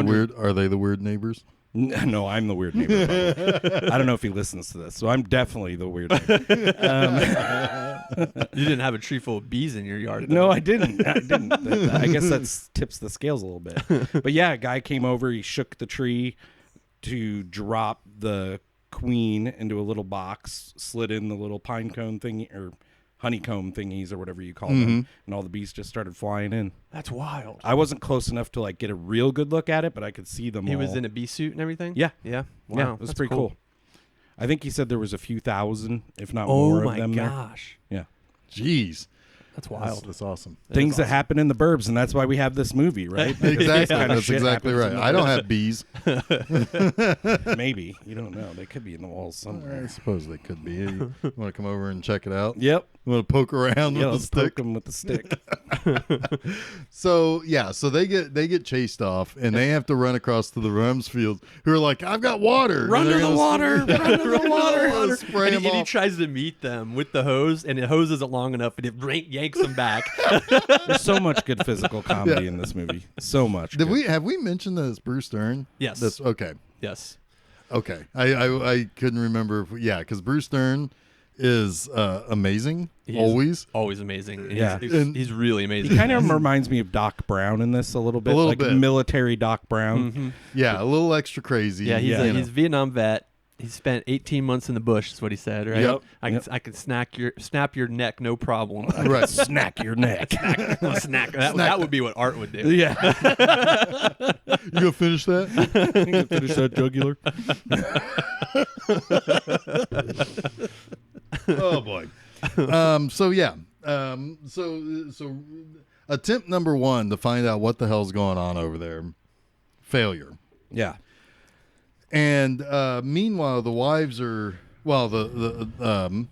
Speaker 2: the weird neighbors?
Speaker 3: No, I'm the weird neighbor. I don't know if he listens to this, so I'm definitely the weird neighbor.
Speaker 1: You didn't have a tree full of bees in your yard, though.
Speaker 3: No, I didn't. I guess that tips the scales a little bit. But yeah, a guy came over. He shook the tree to drop the queen into a little box, slid in the little pine cone thing or honeycomb thingies or whatever you call them, and all the bees just started flying in.
Speaker 1: That's wild.
Speaker 3: I wasn't close enough to like get a real good look at it, but I could see them.
Speaker 1: He was in a bee suit and everything?
Speaker 3: Yeah.
Speaker 1: Wow.
Speaker 3: Yeah, it was
Speaker 1: That's
Speaker 3: pretty cool. I think he said there was a few thousand, if not
Speaker 1: Oh
Speaker 3: more
Speaker 1: my
Speaker 3: of them there.
Speaker 1: gosh.
Speaker 3: Yeah.
Speaker 2: Jeez.
Speaker 1: That's wild.
Speaker 2: That's awesome.
Speaker 3: Things that happen in the burbs, and that's why we have this movie, right?
Speaker 2: Exactly.
Speaker 3: This kind of
Speaker 2: That's
Speaker 3: shit
Speaker 2: exactly
Speaker 3: happens
Speaker 2: right.
Speaker 3: in the
Speaker 2: I don't
Speaker 3: burbs.
Speaker 2: have bees.
Speaker 3: Maybe. You don't know. They could be in the walls somewhere.
Speaker 2: I suppose they could be. You want to come over and check it out?
Speaker 3: Yep.
Speaker 2: You want to poke around
Speaker 3: Yeah,
Speaker 2: with
Speaker 3: let's
Speaker 2: the stick?
Speaker 3: poke them with the stick.
Speaker 2: So they get chased off, and they have to run across to the Rums fields, who are like, "I've got water.
Speaker 3: Run
Speaker 2: And
Speaker 3: to
Speaker 2: they're
Speaker 3: the
Speaker 2: gonna
Speaker 3: water. Run to the water.
Speaker 2: Spray
Speaker 1: And
Speaker 2: them
Speaker 1: he
Speaker 2: off.
Speaker 1: tries to meet them with the hose, and the hose isn't long enough, and it yanks them back.
Speaker 3: There's so much good physical comedy in this movie. So much.
Speaker 2: Have we mentioned that it's Bruce Dern?
Speaker 1: Yes.
Speaker 2: That's okay.
Speaker 1: Yes.
Speaker 2: Okay. I couldn't remember. Because Bruce Dern is amazing.
Speaker 1: He's
Speaker 2: always.
Speaker 1: Always amazing. And
Speaker 3: Yeah.
Speaker 1: He's really amazing.
Speaker 3: He kind of reminds me of Doc Brown in this a little bit.
Speaker 2: little
Speaker 3: like
Speaker 2: bit.
Speaker 3: military Doc Brown.
Speaker 1: Mm-hmm.
Speaker 2: Yeah, a little extra crazy.
Speaker 1: Yeah, he's
Speaker 3: Yeah.
Speaker 1: he's a Vietnam vet. He spent 18 months in the bush. Is what he said, right?
Speaker 2: Yep.
Speaker 1: I can snap your neck, no problem.
Speaker 2: Right.
Speaker 3: Snack your neck.
Speaker 1: Snack. That would be what Art would do.
Speaker 3: Yeah.
Speaker 2: You gonna finish that?
Speaker 3: You can finish that jugular.
Speaker 2: Oh boy. So attempt number 1 to find out what the hell's going on over there. Failure.
Speaker 3: Yeah.
Speaker 2: And meanwhile, the wives are I'm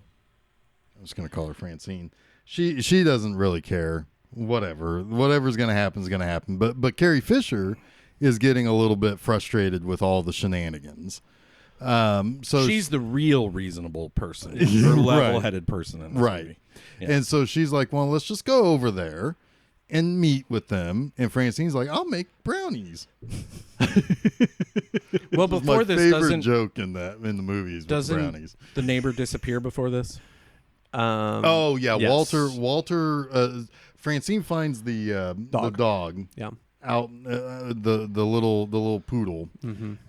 Speaker 2: just gonna call her Francine. She doesn't really care. Whatever's gonna happen is gonna happen. But Carrie Fisher is getting a little bit frustrated with all the shenanigans. So
Speaker 3: She's the real reasonable person, or level-headed person in this
Speaker 2: right.
Speaker 3: movie. Yeah.
Speaker 2: And so she's like, well, let's just go over there and meet with them. And Francine's like, I'll make brownies.
Speaker 3: Well,
Speaker 2: My
Speaker 3: before this,
Speaker 2: favorite joke in the movies was
Speaker 3: doesn't
Speaker 2: brownies.
Speaker 3: the neighbor disappear before this?
Speaker 2: Oh yeah,
Speaker 1: yes.
Speaker 2: Walter. Francine finds the dog
Speaker 1: Yeah.
Speaker 2: out, the little poodle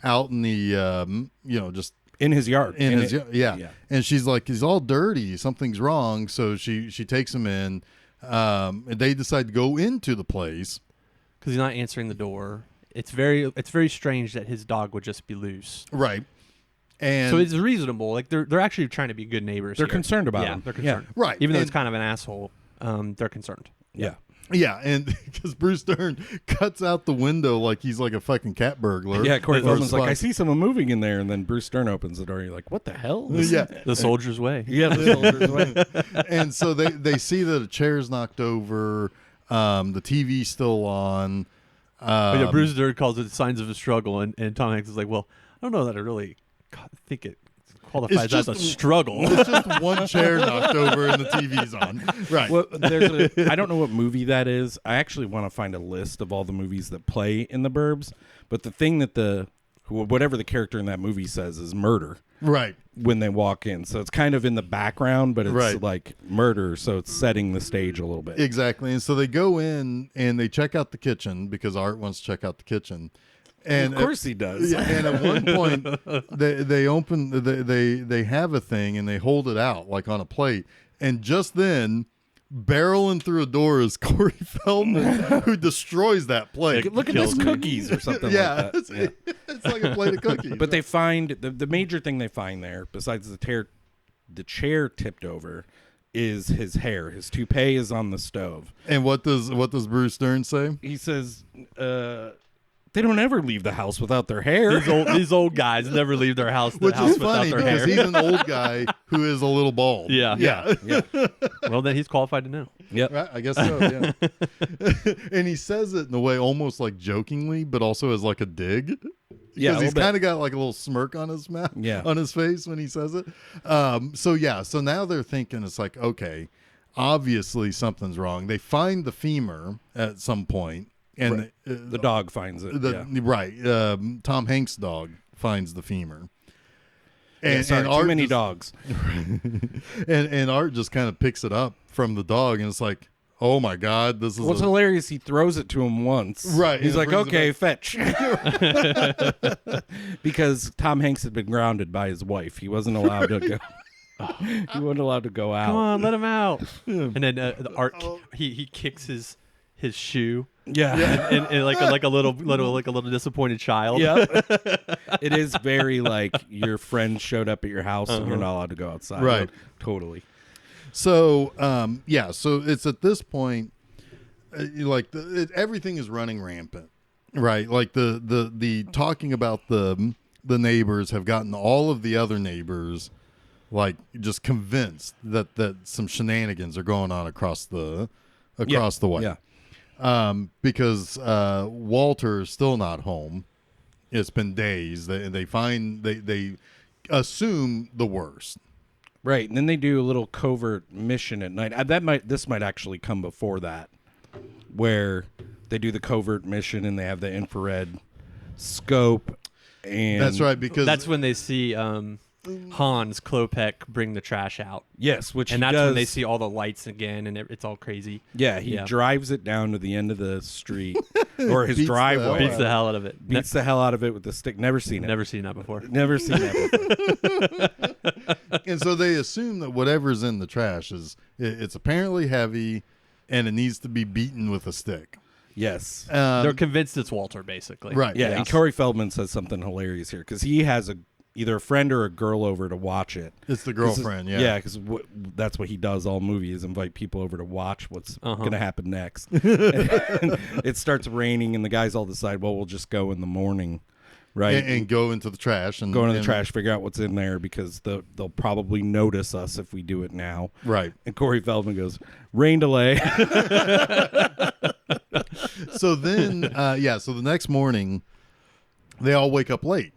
Speaker 2: out in the just
Speaker 3: In his yard.
Speaker 2: in his
Speaker 3: Yeah.
Speaker 2: and she's like, he's all dirty, something's wrong. So she takes him in. And they decide to go into the place.
Speaker 1: Because he's not answering the door. It's very strange that his dog would just be loose.
Speaker 2: Right. And
Speaker 1: So it's reasonable. Like they're actually trying to be good neighbors.
Speaker 3: They're
Speaker 1: here.
Speaker 3: concerned about
Speaker 1: Yeah,
Speaker 3: him.
Speaker 1: they're concerned.
Speaker 2: Right.
Speaker 1: Even though
Speaker 2: And-
Speaker 1: it's kind of an asshole, they're concerned.
Speaker 3: Yeah.
Speaker 2: yeah, and because Bruce Dern cuts out the window like he's like a fucking cat burglar.
Speaker 3: Yeah, Corey
Speaker 2: Or
Speaker 3: Feldman's like,
Speaker 2: spy.
Speaker 3: I see someone moving in there, and then Bruce Stern opens the door. You're like, what the hell?
Speaker 2: Yeah.
Speaker 1: The soldier's way.
Speaker 3: Yeah, the soldier's way.
Speaker 2: And so they see that a chair's knocked over, the TV's still on.
Speaker 1: But yeah, Bruce Dern calls it signs of a struggle, and Tom Hanks is like, well, I don't know that I really think it qualifies
Speaker 2: It's
Speaker 1: as a
Speaker 2: just-
Speaker 1: struggle.
Speaker 2: It's just one chair knocked over and the TV's on. Right.
Speaker 3: Well, I don't know what movie that is. I actually want to find a list of all the movies that play in the Burbs. But the thing that whatever the character in that movie says is murder
Speaker 2: Right.
Speaker 3: when they walk in. So it's kind of in the background, but it's
Speaker 2: Right.
Speaker 3: like murder. So it's setting the stage a little bit.
Speaker 2: Exactly. And so they go in and they check out the kitchen because Art wants to check out the kitchen. And
Speaker 3: of course he does.
Speaker 2: Yeah, and at one point, they have a thing and they hold it out like on a plate, and just then, barreling through a door is Corey Feldman, who destroys that plate.
Speaker 3: Look at this cookies or something
Speaker 2: Yeah,
Speaker 3: like that.
Speaker 2: it's like a plate of cookies.
Speaker 3: But they find the major thing they find there, besides the chair tipped over, is his hair. His toupee is on the stove.
Speaker 2: And what does Bruce Dern say?
Speaker 3: He says, they don't ever leave the house without their hair.
Speaker 1: These old guys never leave their house,
Speaker 2: Which
Speaker 1: house
Speaker 2: is funny
Speaker 1: without their
Speaker 2: because
Speaker 1: hair.
Speaker 2: he's an old guy who is a little bald.
Speaker 1: Yeah.
Speaker 2: Yeah.
Speaker 3: Yeah.
Speaker 1: Well, then he's qualified to know.
Speaker 3: Yep.
Speaker 2: Right, I guess so, yeah. And he says it in a way almost like jokingly, but also as like a dig.
Speaker 3: Yeah, a
Speaker 2: Because
Speaker 3: little
Speaker 2: he's
Speaker 3: bit.
Speaker 2: kind of got like a little smirk on his mouth,
Speaker 3: Yeah.
Speaker 2: on his face when he says it. So now they're thinking it's like, okay, obviously something's wrong. They find the femur at some point, and
Speaker 3: The dog finds it.
Speaker 2: right, Tom Hanks' dog finds the femur. And,
Speaker 3: Sorry,
Speaker 2: and
Speaker 3: too
Speaker 2: Art
Speaker 3: many
Speaker 2: just-
Speaker 3: dogs.
Speaker 2: and Art just kind of picks it up from the dog, and it's like, oh my god, this is
Speaker 3: What's hilarious, he throws it to him once.
Speaker 2: Right,
Speaker 3: He's
Speaker 2: and
Speaker 3: like,
Speaker 2: brings it
Speaker 3: okay, fetch. Because Tom Hanks had been grounded by his wife. He wasn't allowed to go. He wasn't allowed to go out.
Speaker 1: Come on, let him out. And then the Art he kicks his shoe.
Speaker 3: Yeah.
Speaker 1: And like a little disappointed child.
Speaker 3: Yeah. It is very like your friend showed up at your house and you're not allowed to go outside.
Speaker 2: Right.
Speaker 3: Totally.
Speaker 2: So so it's at this point, everything is running rampant, right? Like the talking about the neighbors have gotten all of the other neighbors like just convinced that some shenanigans are going on across the way.
Speaker 3: Yeah.
Speaker 2: Because Walter is still not home. It's been days. They assume the worst.
Speaker 3: Right, and then they do a little covert mission at night. This might actually come before that, where they do the covert mission and they have the infrared scope. And
Speaker 2: That's right, because
Speaker 1: that's when they see Hans Klopek bring the trash out.
Speaker 3: Yes, which
Speaker 1: And
Speaker 3: he
Speaker 1: that's
Speaker 3: does.
Speaker 1: when they see all the lights again, and it's all crazy.
Speaker 3: Yeah, he drives it down to the end of the street or his
Speaker 2: Beats the
Speaker 3: driveway.
Speaker 2: hell
Speaker 1: Beats the hell out of it.
Speaker 3: Beats the hell out of it with the stick. Never seen it.
Speaker 1: Never seen that before.
Speaker 3: Never seen that before.
Speaker 2: and so they assume that whatever's in the trash it's apparently heavy, and it needs to be beaten with a stick.
Speaker 3: Yes.
Speaker 1: They're convinced it's Walter, basically.
Speaker 2: Right.
Speaker 3: Yeah,
Speaker 1: Yes.
Speaker 3: and Corey Feldman says something hilarious here because he has either a friend or a girl over to watch it.
Speaker 2: It's the girlfriend.
Speaker 3: Yeah, because that's what he does all movie is invite people over to watch what's going to happen next. And it starts raining, and the guys all decide, well, we'll just go in the morning, right?
Speaker 2: And go into the trash and
Speaker 3: go into the trash, figure out what's in there because they'll probably notice us if we do it now.
Speaker 2: Right.
Speaker 3: And Corey Feldman goes, rain delay.
Speaker 2: So then, so the next morning, they all wake up late.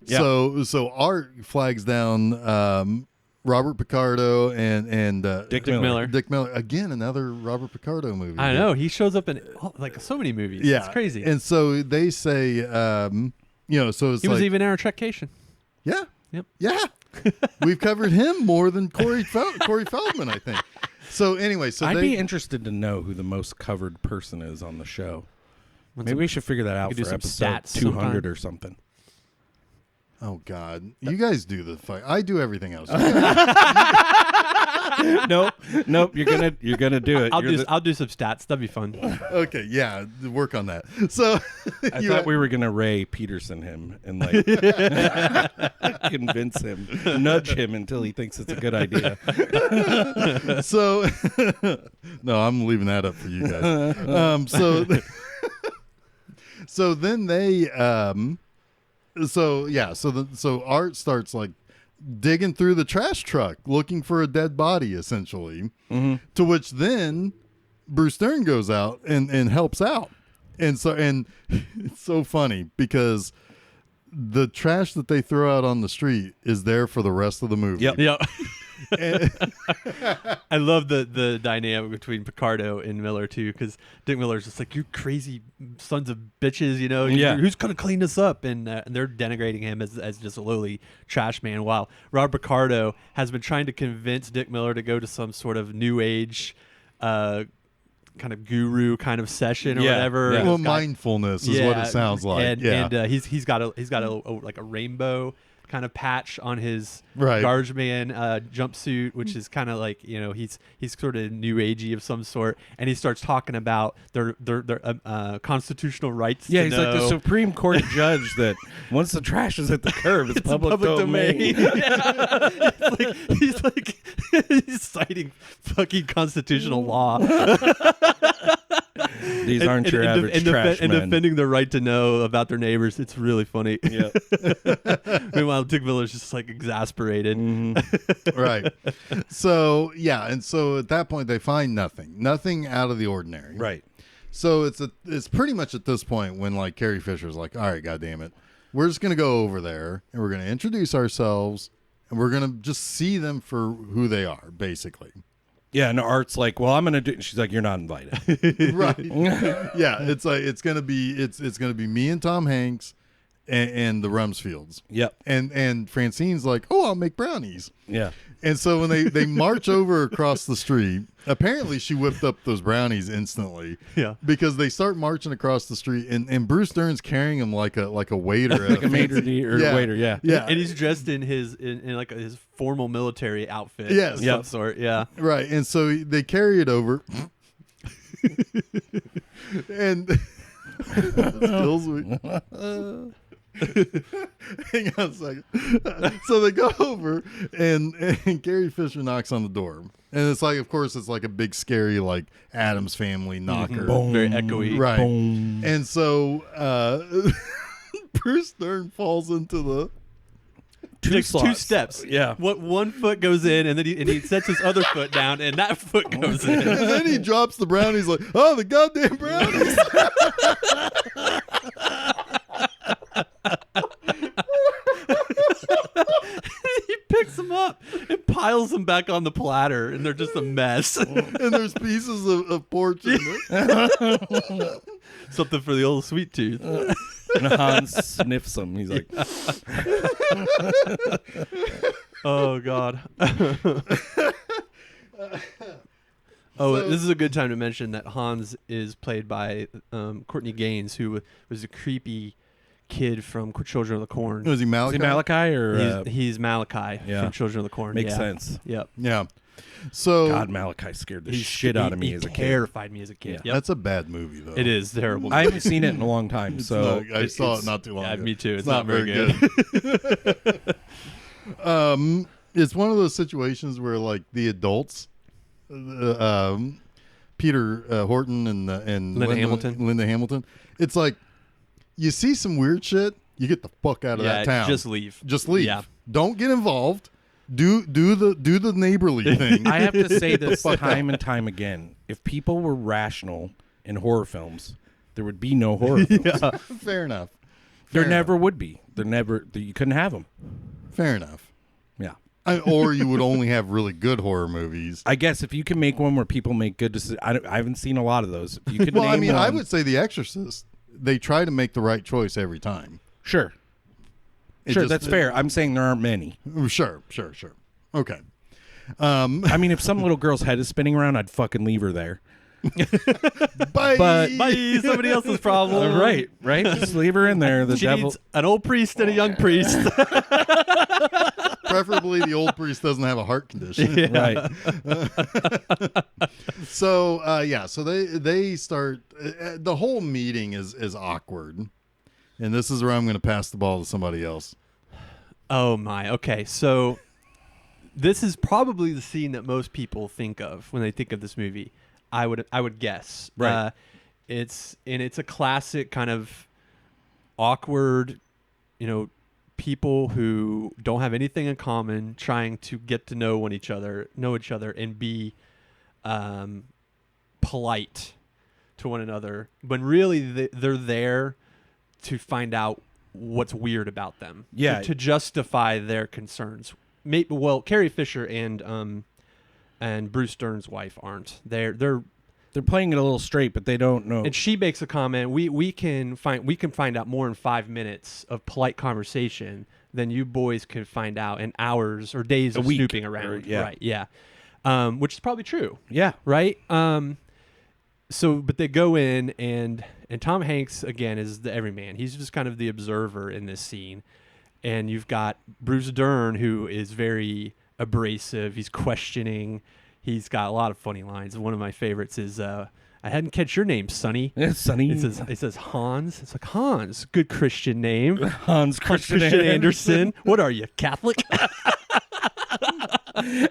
Speaker 3: Yeah.
Speaker 2: So Art flags down Robert Picardo and
Speaker 3: Dick Miller.
Speaker 2: Dick Miller again, another Robert Picardo movie.
Speaker 1: I know. He shows up in like so many movies.
Speaker 2: Yeah,
Speaker 1: It's crazy.
Speaker 2: And so they say, so it's
Speaker 1: he was even in our Trekcation.
Speaker 2: yeah,
Speaker 1: Yep.
Speaker 2: yeah. We've covered him more than Corey Feldman, I think. So anyway,
Speaker 3: I'd be interested to know who the most covered person is on the show. Maybe we should figure that out
Speaker 1: could do
Speaker 3: for
Speaker 1: some
Speaker 3: episode
Speaker 1: stats
Speaker 3: 200
Speaker 1: sometime.
Speaker 3: or something.
Speaker 2: Oh God, you guys do the fight. I do everything else.
Speaker 3: Nope. You're gonna do it.
Speaker 1: I'll do some stats. That'd be fun.
Speaker 2: Okay, yeah, work on that. So
Speaker 3: I thought we were gonna Ray Peterson him and like convince him, nudge him until he thinks it's a good idea.
Speaker 2: So no, I'm leaving that up for you guys. So then they so Art starts like digging through the trash truck looking for a dead body, essentially.
Speaker 3: Mm-hmm.
Speaker 2: To which then Bruce Dern goes out and helps out. And it's so funny because the trash that they throw out on the street is there for the rest of the movie.
Speaker 3: Yep.
Speaker 1: Yeah. I love the dynamic between Picardo and Miller too, because Dick Miller's just like, you crazy sons of bitches,
Speaker 3: Yeah.
Speaker 1: who's gonna clean this up, and they're denigrating him as just a lowly trash man, while Robert Picardo has been trying to convince Dick Miller to go to some sort of new age kind of guru kind of session or whatever.
Speaker 3: Yeah.
Speaker 2: Well, mindfulness is what it sounds like.
Speaker 1: And he's got a rainbow kind of patch on his
Speaker 2: Right.
Speaker 1: Garbage Man jumpsuit, which is kind of like, he's sort of new agey of some sort, and he starts talking about their constitutional rights.
Speaker 3: Yeah,
Speaker 1: to
Speaker 3: he's
Speaker 1: know.
Speaker 3: like the Supreme Court judge that once the trash is at the curb, it's public domain.
Speaker 1: Yeah. He's citing fucking constitutional law.
Speaker 3: These aren't your average trash
Speaker 1: and
Speaker 3: men.
Speaker 1: defending their right to know about their neighbors. It's really funny.
Speaker 3: Yeah.
Speaker 1: Meanwhile, Dick Miller's just like exasperated.
Speaker 3: Mm-hmm.
Speaker 2: Right. So and so at that point they find nothing out of the ordinary.
Speaker 3: Right.
Speaker 2: So it's pretty much at this point when like Carrie Fisher's like, all right, goddamn it, we're just gonna go over there and we're gonna introduce ourselves and we're gonna just see them for who they are, basically.
Speaker 3: Yeah, and Art's like, well, I'm gonna do. She's like, you're not invited.
Speaker 2: Right. Yeah. It's like it's gonna be me and Tom Hanks and the Rumsfields.
Speaker 3: Yep.
Speaker 2: And Francine's like, oh, I'll make brownies.
Speaker 3: Yeah.
Speaker 2: And so when they march over across the street, apparently she whipped up those brownies instantly.
Speaker 1: Yeah.
Speaker 2: Because they start marching across the street, and Bruce Dern's carrying him like a waiter,
Speaker 3: Like a maitre d' or waiter. Yeah.
Speaker 2: Yeah.
Speaker 1: And he's dressed in his like his formal military outfit.
Speaker 2: Yes.
Speaker 1: Of
Speaker 2: Yep.
Speaker 1: some sort. Yeah.
Speaker 2: Right. And so they carry it over, and this kills me. Hang on a second. So they go over, and Carrie Fisher knocks on the door, And it's like, of course, it's like a big scary like Addams Family knocker,
Speaker 3: Boom.
Speaker 1: Very echoey.
Speaker 2: right?
Speaker 3: Boom.
Speaker 2: And so Bruce Dern falls into the.
Speaker 1: He takes two
Speaker 3: slots.
Speaker 1: steps.
Speaker 3: Yeah.
Speaker 1: What one foot goes in, and then he sets his other foot down, and that foot goes in.
Speaker 2: And then he drops the brownies like, oh, the goddamn brownies.
Speaker 1: He picks them up and piles them back on the platter, and they're just a mess.
Speaker 2: And there's pieces of porch in there.
Speaker 1: Something for the old sweet tooth.
Speaker 3: And Hans sniffs them. He's like,
Speaker 1: Oh God. This is a good time to mention that Hans is played by Courtney Gaines, who was a creepy kid from Children of the Corn.
Speaker 2: Was he Malachi?
Speaker 3: is he Malachi or
Speaker 1: He's Malachi from Children of the Corn.
Speaker 3: makes
Speaker 1: yeah.
Speaker 3: sense.
Speaker 1: Yep.
Speaker 2: Yeah. So
Speaker 3: God, Malachi scared the shit out of me as a kid.
Speaker 1: Terrified me as a kid.
Speaker 3: Yeah.
Speaker 1: Yep.
Speaker 2: that's a bad movie, though.
Speaker 1: It is terrible.
Speaker 3: I haven't seen it in a long time, so
Speaker 2: I saw it not too long
Speaker 1: Yeah,
Speaker 2: ago.
Speaker 1: me too. It's not very good.
Speaker 2: It's one of those situations where like the adults, Peter Horton and Linda Hamilton. It's like you see some weird shit, you get the fuck out of that town.
Speaker 1: Just leave.
Speaker 2: Just leave.
Speaker 1: Yeah.
Speaker 2: Don't get involved. Do the neighborly thing.
Speaker 3: I have to say this time and time again. If people were rational in horror films, there would be no horror films.
Speaker 2: Fair enough.
Speaker 3: There
Speaker 2: Fair
Speaker 3: never would be. You couldn't have them.
Speaker 2: Fair enough.
Speaker 3: Yeah.
Speaker 2: Or you would only have really good horror movies.
Speaker 3: I guess if you can make one where people make good decisions, I haven't seen a lot of those. If you could
Speaker 2: Well,
Speaker 3: name
Speaker 2: I mean, I
Speaker 3: one-
Speaker 2: would say The Exorcist. They try to make the right choice every time.
Speaker 3: Sure. That's fair. I'm saying there aren't many.
Speaker 2: Sure. Okay.
Speaker 3: I mean, if some little girl's head is spinning around, I'd fucking leave her there.
Speaker 2: Bye.
Speaker 3: But-
Speaker 1: Bye. Somebody else's problem.
Speaker 3: Right. Just leave her in there. The
Speaker 1: She
Speaker 3: devil.
Speaker 1: needs an old priest and a young priest.
Speaker 2: Preferably the old priest doesn't have a heart condition.
Speaker 3: Right.
Speaker 2: So so they start. The whole meeting is awkward, and this is where I'm going to pass the ball to somebody else.
Speaker 1: Oh my. Okay. So this is probably the scene that most people think of when they think of this movie. I would guess.
Speaker 3: Right.
Speaker 1: It's a classic kind of awkward, people who don't have anything in common trying to get to know each other and be polite to one another, when really they're there to find out what's weird about them.
Speaker 3: Yeah.
Speaker 1: To justify their concerns. Carrie Fisher and Bruce Dern's wife aren't. They're
Speaker 3: playing it a little straight, but they don't know.
Speaker 1: and she makes a comment. We can find out more in 5 minutes of polite conversation than you boys could find out in hours or days
Speaker 3: A
Speaker 1: of
Speaker 3: week,
Speaker 1: snooping around. Right? Yeah. Which is probably true.
Speaker 3: Yeah.
Speaker 1: Right. But they go in and Tom Hanks again is the everyman. He's just kind of the observer in this scene, and you've got Bruce Dern, who is very abrasive. He's questioning. He's got a lot of funny lines. One of my favorites is, "I hadn't catch your name, Sonny."
Speaker 3: Yeah, Sonny.
Speaker 1: It says Hans. It's like, Hans, good Christian name.
Speaker 3: Hans Christian
Speaker 1: Andersen. What are you, Catholic?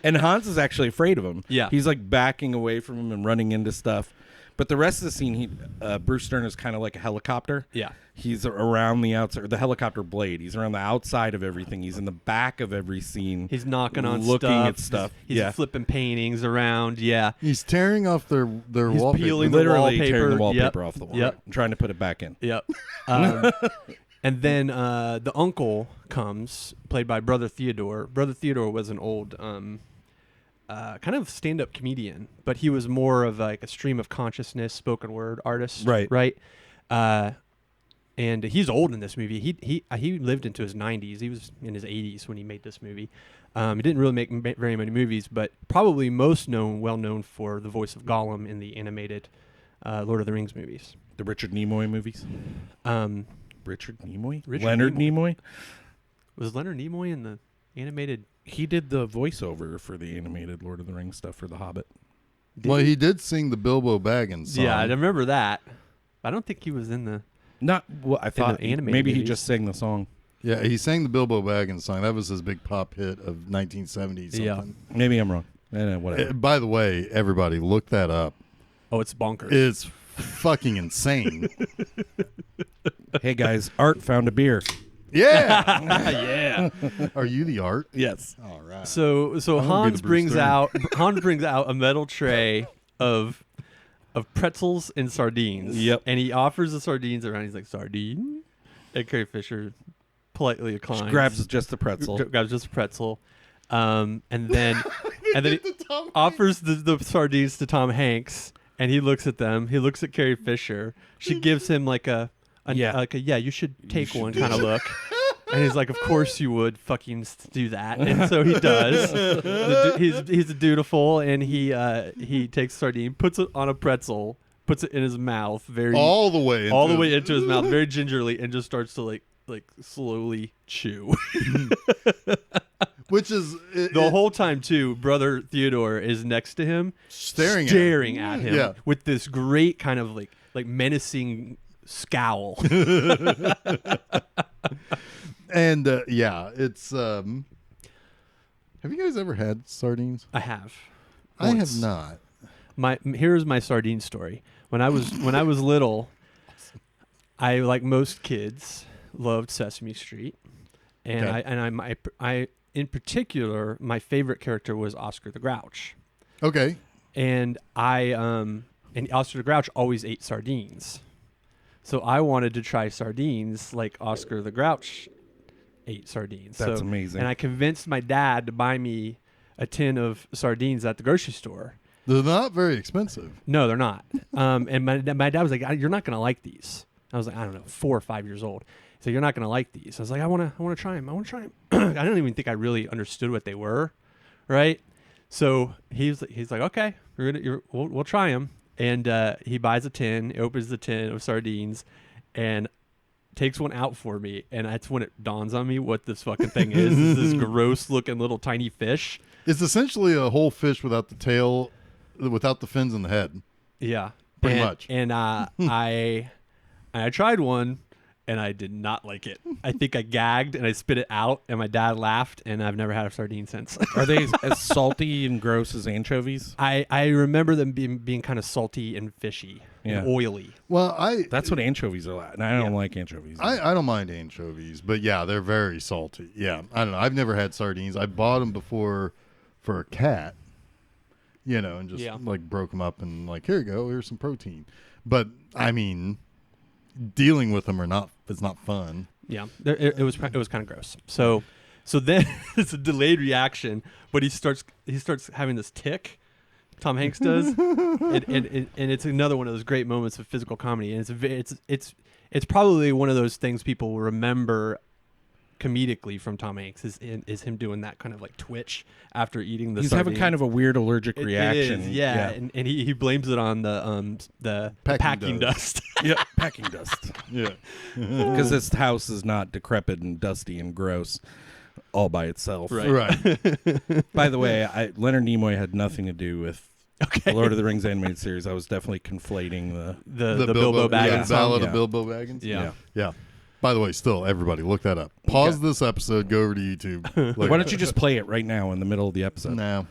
Speaker 3: And Hans is actually afraid of him.
Speaker 1: Yeah.
Speaker 3: He's like backing away from him and running into stuff. But the rest of the scene, Bruce Stern is kind of like a helicopter.
Speaker 1: Yeah.
Speaker 3: He's around the outside, the helicopter blade. He's around the outside of everything. He's in the back of every scene.
Speaker 1: He's knocking on
Speaker 3: looking
Speaker 1: stuff.
Speaker 3: at stuff.
Speaker 1: He's flipping paintings around. Yeah.
Speaker 2: He's tearing off their
Speaker 1: He's
Speaker 2: wallpaper.
Speaker 1: peeling the
Speaker 3: Literally
Speaker 1: wallpaper.
Speaker 3: tearing the wallpaper
Speaker 1: Yep.
Speaker 3: off the wall.
Speaker 1: Yep.
Speaker 3: And trying to put it back in.
Speaker 1: Yep. And then the uncle comes, played by Brother Theodore. Brother Theodore was an old kind of stand-up comedian, but he was more of like a stream of consciousness spoken word artist.
Speaker 3: Right.
Speaker 1: Right. And he's old in this movie. He lived into his 90s. He was in his 80s when he made this movie. He didn't really make very many movies, but probably well known for the voice of Gollum in the animated Lord of the Rings movies.
Speaker 3: The Richard Nimoy movies. Richard Nimoy? Leonard Nimoy?
Speaker 1: Was Leonard Nimoy in the animated?
Speaker 3: He did the voiceover for the animated Lord of the Rings stuff for The Hobbit.
Speaker 2: Well, he did sing the Bilbo Baggins song.
Speaker 1: Yeah, I remember that. I don't think he was in the.
Speaker 3: Not well. I thought
Speaker 1: animated
Speaker 3: maybe he
Speaker 1: movies.
Speaker 3: just sang the song.
Speaker 2: Yeah, he sang the Bilbo Baggins song. That was his big pop hit of 1970 something.
Speaker 1: Yeah.
Speaker 3: Maybe I'm wrong. Whatever.
Speaker 2: By the way, everybody, look that up.
Speaker 1: Oh, it's bonkers.
Speaker 2: It's fucking insane.
Speaker 3: Hey guys, Art found a beer.
Speaker 2: Yeah.
Speaker 1: Yeah.
Speaker 2: Are you the Art?
Speaker 3: Yes.
Speaker 2: All right.
Speaker 1: So
Speaker 2: I'm gonna be
Speaker 1: Hans
Speaker 2: the Bruce
Speaker 1: brings out a metal tray of pretzels and sardines.
Speaker 3: Yep.
Speaker 1: And he offers the sardines around. He's like, sardine? And Carrie Fisher politely declines.
Speaker 3: She grabs just a pretzel.
Speaker 1: Grabs just a pretzel. And then he offers the sardines to Tom Hanks. And he looks at them. He looks at Carrie Fisher. She gives him like a you should take one kind of look. And he's like, of course you would fucking do that. And so he does. He's dutiful, and he takes sardine, puts it on a pretzel, puts it in his mouth,
Speaker 2: all the way
Speaker 1: into his mouth, very gingerly, and just starts to like slowly chew.
Speaker 2: Which is
Speaker 1: the whole time too. Brother Theodore is next to him, staring at him with this great kind of like menacing scowl.
Speaker 2: And it's have you guys ever had sardines?
Speaker 1: I have.
Speaker 2: I
Speaker 1: Once.
Speaker 2: have not.
Speaker 1: Here's my sardine story. When I was little, I, like most kids, loved Sesame Street, and
Speaker 2: Okay.
Speaker 1: I in particular, my favorite character was Oscar the Grouch.
Speaker 2: Okay.
Speaker 1: And and Oscar the Grouch always ate sardines. So I wanted to try sardines like Oscar the Grouch ate sardines.
Speaker 3: That's amazing.
Speaker 1: And I convinced my dad to buy me a tin of sardines at the grocery store.
Speaker 2: They're not very expensive.
Speaker 1: No, they're not. And my dad was like, "You're not going to like these." I was like, I don't know, 4 or 5 years old. So you're not going to like these. I was like, I want to try them. I want to try them. I don't even think I really understood what they were, right? So he's like, okay, we'll try them. And he buys a tin, opens the tin of sardines, and takes one out for me. And that's when it dawns on me what this fucking thing is. It's this gross-looking little tiny fish.
Speaker 2: It's essentially a whole fish without the tail, without the fins and the head.
Speaker 1: Yeah,
Speaker 2: Pretty much.
Speaker 1: And I tried one, and I did not like it. I think I gagged and I spit it out, and my dad laughed, and I've never had a sardine since.
Speaker 3: Are they as salty and gross as anchovies?
Speaker 1: I remember them being kind of salty and fishy and oily.
Speaker 2: Well,
Speaker 3: That's what anchovies are like, and I don't like anchovies.
Speaker 2: I don't mind anchovies, but yeah, they're very salty. Yeah, I don't know. I've never had sardines. I bought them before for a cat, and just like broke them up and like, here you go, here's some protein. But I mean, dealing with them it's not fun.
Speaker 1: Yeah, it was kind of gross. So then it's a delayed reaction, but he starts having this tick. Tom Hanks does, and it's another one of those great moments of physical comedy, and it's probably one of those things people will remember comedically from Tom Hanks is him doing that kind of like twitch after eating the.
Speaker 3: He's
Speaker 1: sardine.
Speaker 3: having kind of a weird allergic reaction.
Speaker 1: It is, yeah. And he blames it on the packing dust.
Speaker 3: Yeah, packing dust.
Speaker 2: Yeah,
Speaker 3: because this house is not decrepit and dusty and gross all by itself.
Speaker 2: right.
Speaker 3: By the way, Leonard Nimoy had nothing to do with the Lord of the Rings animated series. I was definitely conflating
Speaker 1: the Bilbo Baggins
Speaker 2: Ballad
Speaker 3: song.
Speaker 2: of Bilbo Baggins.
Speaker 1: Yeah.
Speaker 2: By the way, still, everybody, look that up. Pause this episode, go over to YouTube.
Speaker 3: Why don't you just play it right now in the middle of the episode?
Speaker 2: No.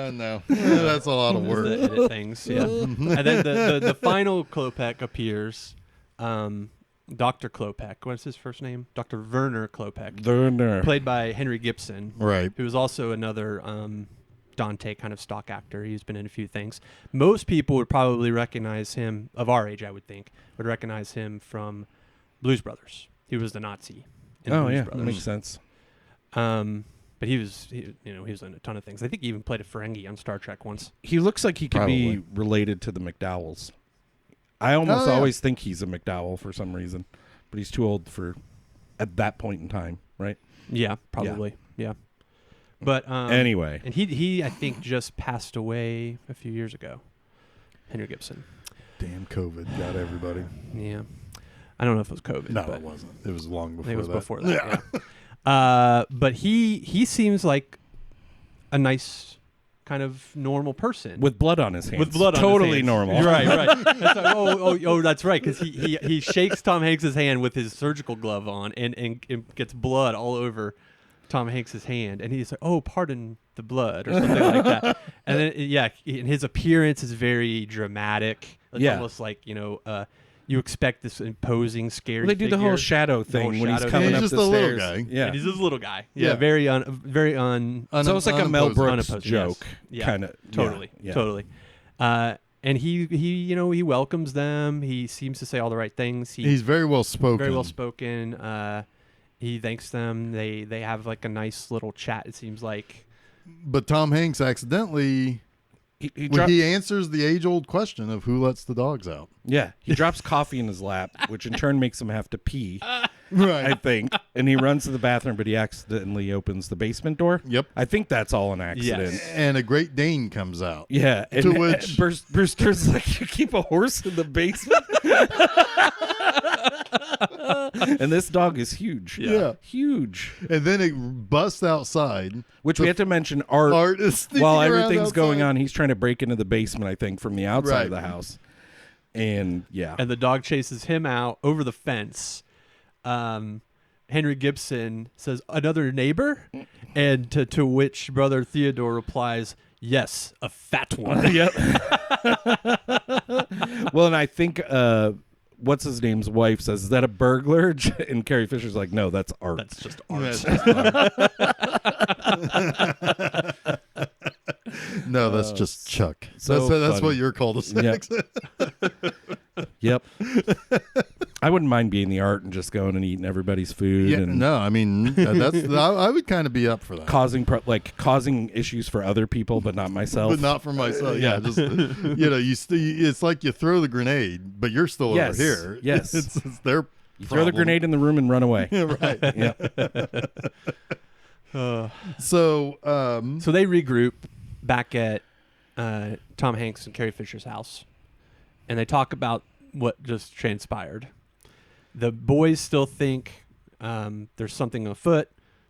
Speaker 2: No. That's a lot of work.
Speaker 1: The edit things, yeah. And then the final Klopek appears. Dr. Klopek. What's his first name? Dr. Werner Klopek.
Speaker 3: Werner.
Speaker 1: Played by Henry Gibson.
Speaker 2: Right.
Speaker 1: Who is also another Dante kind of stock actor. He's been in a few things. Most people would probably recognize him, of our age, I would think, would recognize him from Blues Brothers. He was the Nazi in Blues Brothers.
Speaker 3: Makes sense.
Speaker 1: But he was in a ton of things. I think he even played a Ferengi on Star Trek once.
Speaker 3: He looks like he could be related to the McDowells. I almost always think he's a McDowell for some reason, but he's too old at that point in time, right?
Speaker 1: Yeah, probably. Yeah. But
Speaker 3: anyway,
Speaker 1: and he I think just passed away a few years ago. Henry Gibson.
Speaker 2: Damn COVID got everybody.
Speaker 1: Yeah. I don't know if it was COVID.
Speaker 2: No, it wasn't. It was long before that.
Speaker 1: It was before that. Yeah. But he seems like a nice kind of normal person
Speaker 3: with blood on his hands.
Speaker 1: With blood on
Speaker 3: totally
Speaker 1: his hands.
Speaker 3: normal.
Speaker 1: Right. That's like, that's right. Because he shakes Tom Hanks's hand with his surgical glove on, and gets blood all over Tom Hanks's hand, and he's like, "Oh, pardon the blood," or something like that. And then, and his appearance is very dramatic. It's almost like you expect this imposing, scary.
Speaker 3: Well, they do the whole shadow thing when he's coming up the stairs.
Speaker 2: Little guy.
Speaker 1: Yeah, and he's just a little guy. Yeah, very on.
Speaker 3: So it's like a Mel Brooks joke,
Speaker 1: yes.
Speaker 3: kind of.
Speaker 1: Totally. And he welcomes them. He seems to say all the right things.
Speaker 2: He's very well spoken.
Speaker 1: Very well spoken. He thanks them. They have like a nice little chat. It seems like.
Speaker 2: But Tom Hanks accidentally. He answers the age-old question of who lets the dogs out.
Speaker 3: Yeah, he drops coffee in his lap, which in turn makes him have to pee.
Speaker 2: Right,
Speaker 3: I think, and he runs to the bathroom, but he accidentally opens the basement door.
Speaker 2: Yep,
Speaker 3: I think that's all an accident.
Speaker 2: Yes. And a Great Dane comes out.
Speaker 3: Yeah,
Speaker 2: to which
Speaker 3: Brewster's like, "You keep a horse in the basement." And this dog is huge.
Speaker 2: Yeah.
Speaker 3: Huge.
Speaker 2: And then it busts outside.
Speaker 3: Which we have to mention, Art
Speaker 2: is
Speaker 3: while everything's going on, he's trying to break into the basement, I think, from the outside of the house. And
Speaker 1: and the dog chases him out over the fence. Henry Gibson says, "Another neighbor?" And to which Brother Theodore replies, "Yes, a fat one."
Speaker 3: Yep. Well, and I think what's his name's wife says, "Is that a burglar?" And Carrie Fisher's like, "No, that's Art.
Speaker 1: That's just Art."
Speaker 2: No, that's just Chuck.
Speaker 3: So
Speaker 2: that's what you're called.
Speaker 3: Yep. I wouldn't mind being the Art and just going and eating everybody's food.
Speaker 2: Yeah,
Speaker 3: and
Speaker 2: no, I mean I would kind of be up for that.
Speaker 3: Causing issues for other people, but not myself.
Speaker 2: But not for myself. Yeah, just it's like you throw the grenade, but you're still over here.
Speaker 3: Yes,
Speaker 2: it's their
Speaker 3: you throw the grenade in the room and run away.
Speaker 2: Right.
Speaker 3: Yeah.
Speaker 2: So
Speaker 1: they regroup back at Tom Hanks and Carrie Fisher's house, and they talk about what just transpired. The boys still think there's something afoot.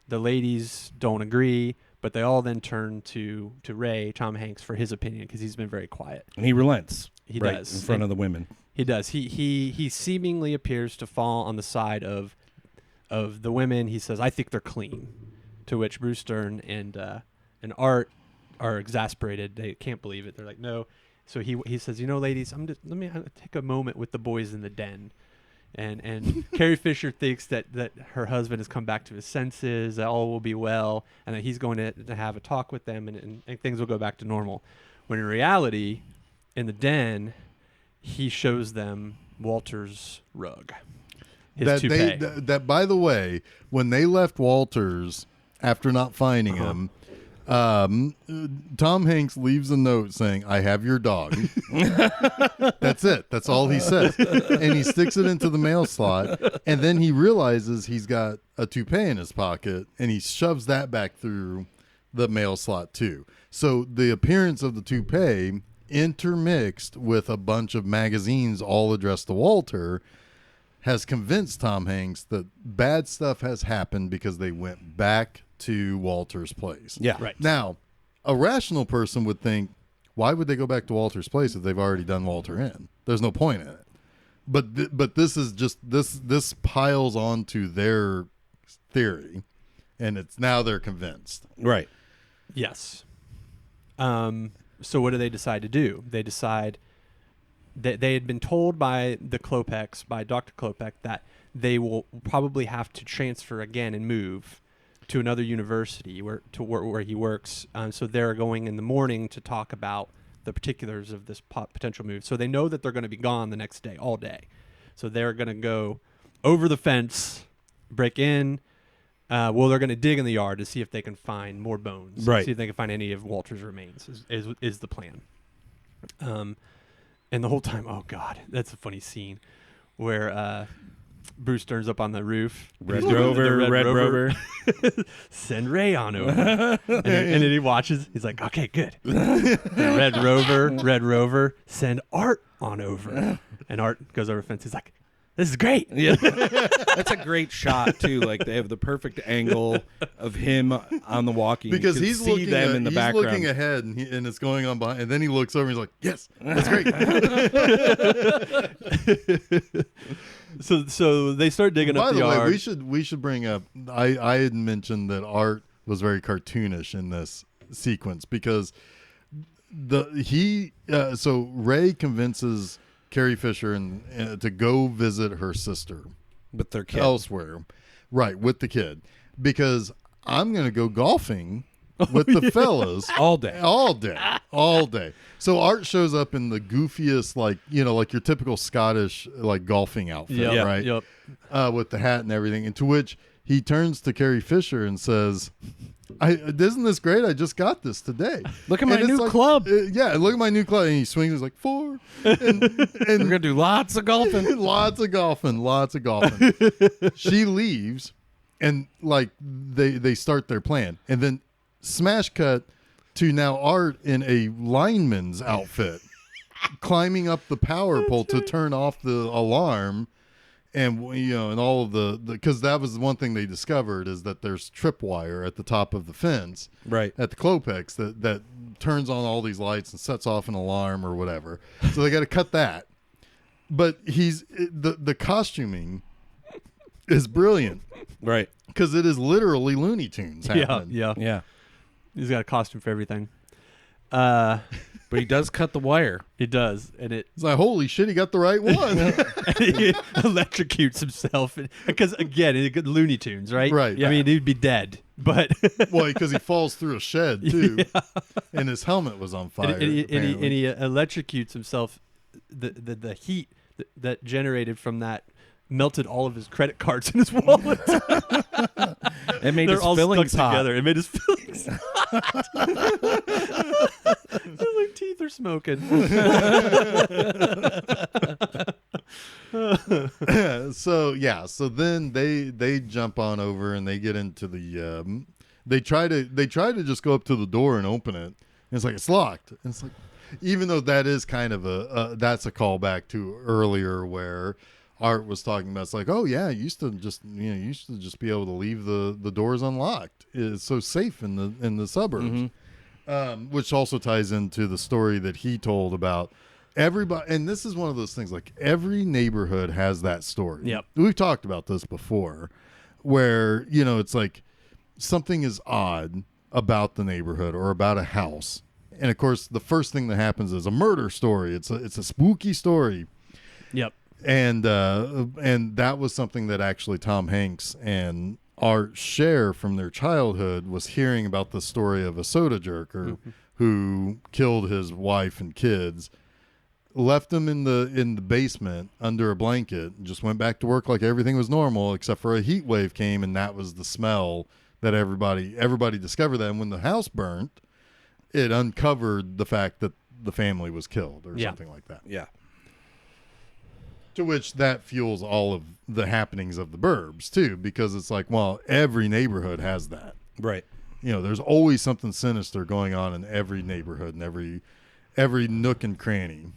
Speaker 1: The ladies don't agree, but they all then turn to Ray, Tom Hanks, for his opinion because he's been very quiet.
Speaker 3: And he relents.
Speaker 1: He
Speaker 3: does in front of the women.
Speaker 1: He does. He seemingly appears to fall on the side of the women. He says, "I think they're clean," to which Brewster and Art are exasperated. They can't believe it. They're like, "No." So he says, "Ladies, let me take a moment with the boys in the den." And Carrie Fisher thinks that her husband has come back to his senses, that all will be well, and that he's going to have a talk with them, and things will go back to normal. When in reality, in the den, he shows them Walter's rug. His toupee.
Speaker 2: That, by the way, when they left Walter's after not finding him, Tom Hanks leaves a note saying, "I have your dog." That's it. That's all he says. And he sticks it into the mail slot. And then he realizes he's got a toupee in his pocket, and he shoves that back through the mail slot too. So the appearance of the toupee intermixed with a bunch of magazines all addressed to Walter has convinced Tom Hanks that bad stuff has happened because they went back to Walter's place.
Speaker 3: Yeah.
Speaker 1: Right.
Speaker 2: Now, a rational person would think, why would they go back to Walter's place if they've already done Walter in? There's no point in it. But this is just this piles onto their theory, and it's now they're convinced.
Speaker 3: Right.
Speaker 1: Yes. So what do they decide to do? They decide that they had been told by Dr. Klopek, that they will probably have to transfer again and move to another university where he works. So they're going in the morning to talk about the particulars of this potential move. So they know that they're going to be gone the next day, all day. So they're going to go over the fence, break in. They're going to dig in the yard to see if they can find more bones.
Speaker 3: Right.
Speaker 1: See if they can find any of Walter's remains is the plan. And the whole time, oh God, that's a funny scene where Bruce turns up on the roof.
Speaker 3: Red Rover.
Speaker 1: Send Ray on over. and then he watches. He's like, okay, good. Red Rover, send Art on over. And Art goes over the fence. He's like, this is great.
Speaker 3: Yeah. That's a great shot too. Like they have the perfect angle of him on the walking
Speaker 2: because
Speaker 3: you can
Speaker 2: he's
Speaker 3: see
Speaker 2: looking
Speaker 3: them in the background.
Speaker 2: He's looking ahead and it's going on behind, and then he looks over and he's like, yes, that's great.
Speaker 1: So they start digging
Speaker 2: By
Speaker 1: up
Speaker 2: the way,
Speaker 1: yard.
Speaker 2: we should bring up. I had mentioned that art was very cartoonish in this sequence because so Ray convinces Carrie Fisher and to go visit her sister
Speaker 3: With their kid.
Speaker 2: elsewhere, right, with the kid, because I'm going to go golfing with the fellas
Speaker 3: All day.
Speaker 2: all day. So Art shows up in the goofiest, like your typical Scottish like golfing outfit,
Speaker 1: Yep,
Speaker 2: right?
Speaker 1: Yep.
Speaker 2: With the hat and everything. And to which he turns to Carrie Fisher and says, "Isn't this great? I just got this today.
Speaker 3: Look at my
Speaker 2: And it's
Speaker 3: new club.
Speaker 2: Yeah, look at my new club." And he swings. He's like 4, and
Speaker 3: We're gonna do lots of golfing.
Speaker 2: lots of golfing. She leaves, and like they start their plan, and then smash cut to now Art in a lineman's outfit, climbing up the power pole to turn off the alarm, and and all of the because that was the one thing they discovered is that there's tripwire at the top of the fence,
Speaker 3: Right.
Speaker 2: at the Clopex that turns on all these lights and sets off an alarm or whatever. So they got to cut that. But the costuming is brilliant
Speaker 3: Right.
Speaker 2: because it is literally Looney Tunes happening.
Speaker 1: Yeah.
Speaker 3: Yeah.
Speaker 1: He's got a costume for everything.
Speaker 3: But he does cut the wire.
Speaker 1: It does, and
Speaker 2: It's like, holy shit, he got the right one.
Speaker 1: he electrocutes himself because again, Looney Tunes, right?
Speaker 2: Right.
Speaker 1: I mean, he'd be dead, but
Speaker 2: Well, because he falls through a shed too, and his helmet was on fire.
Speaker 1: and he
Speaker 2: apparently.
Speaker 1: electrocutes himself. The heat that generated from that melted all of his credit cards in his wallet.
Speaker 3: It made
Speaker 1: They're
Speaker 3: his
Speaker 1: all
Speaker 3: fillings
Speaker 1: stuck
Speaker 3: hot.
Speaker 1: together. It made his fillings hot. His like teeth are smoking.
Speaker 2: So then they jump on over and they get into the they try to just go up to the door and open it, and it's like it's locked, and it's like, even though that is kind of that's a callback to earlier where Art was talking about, it's like, oh yeah, you used to just be able to leave the doors unlocked. It's so safe in the suburbs. Which also ties into the story that he told about everybody. And this is one of those things, like every neighborhood has that story.
Speaker 1: Yep.
Speaker 2: We've talked about this before where, it's like something is odd about the neighborhood or about a house. And of course, the first thing that happens is a murder story. It's a spooky story.
Speaker 1: Yep.
Speaker 2: And that was something that actually Tom Hanks and Art share from their childhood, was hearing about the story of a soda jerker who killed his wife and kids, left them in the basement under a blanket, and just went back to work like everything was normal, except for a heat wave came, and that was the smell that everybody discovered that. And when the house burnt, it uncovered the fact that the family was killed or something like that.
Speaker 3: Yeah.
Speaker 2: To which that fuels all of the happenings of the Burbs too, because it's like, well, every neighborhood has that.
Speaker 3: Right.
Speaker 2: There's always something sinister going on in every neighborhood and every nook and cranny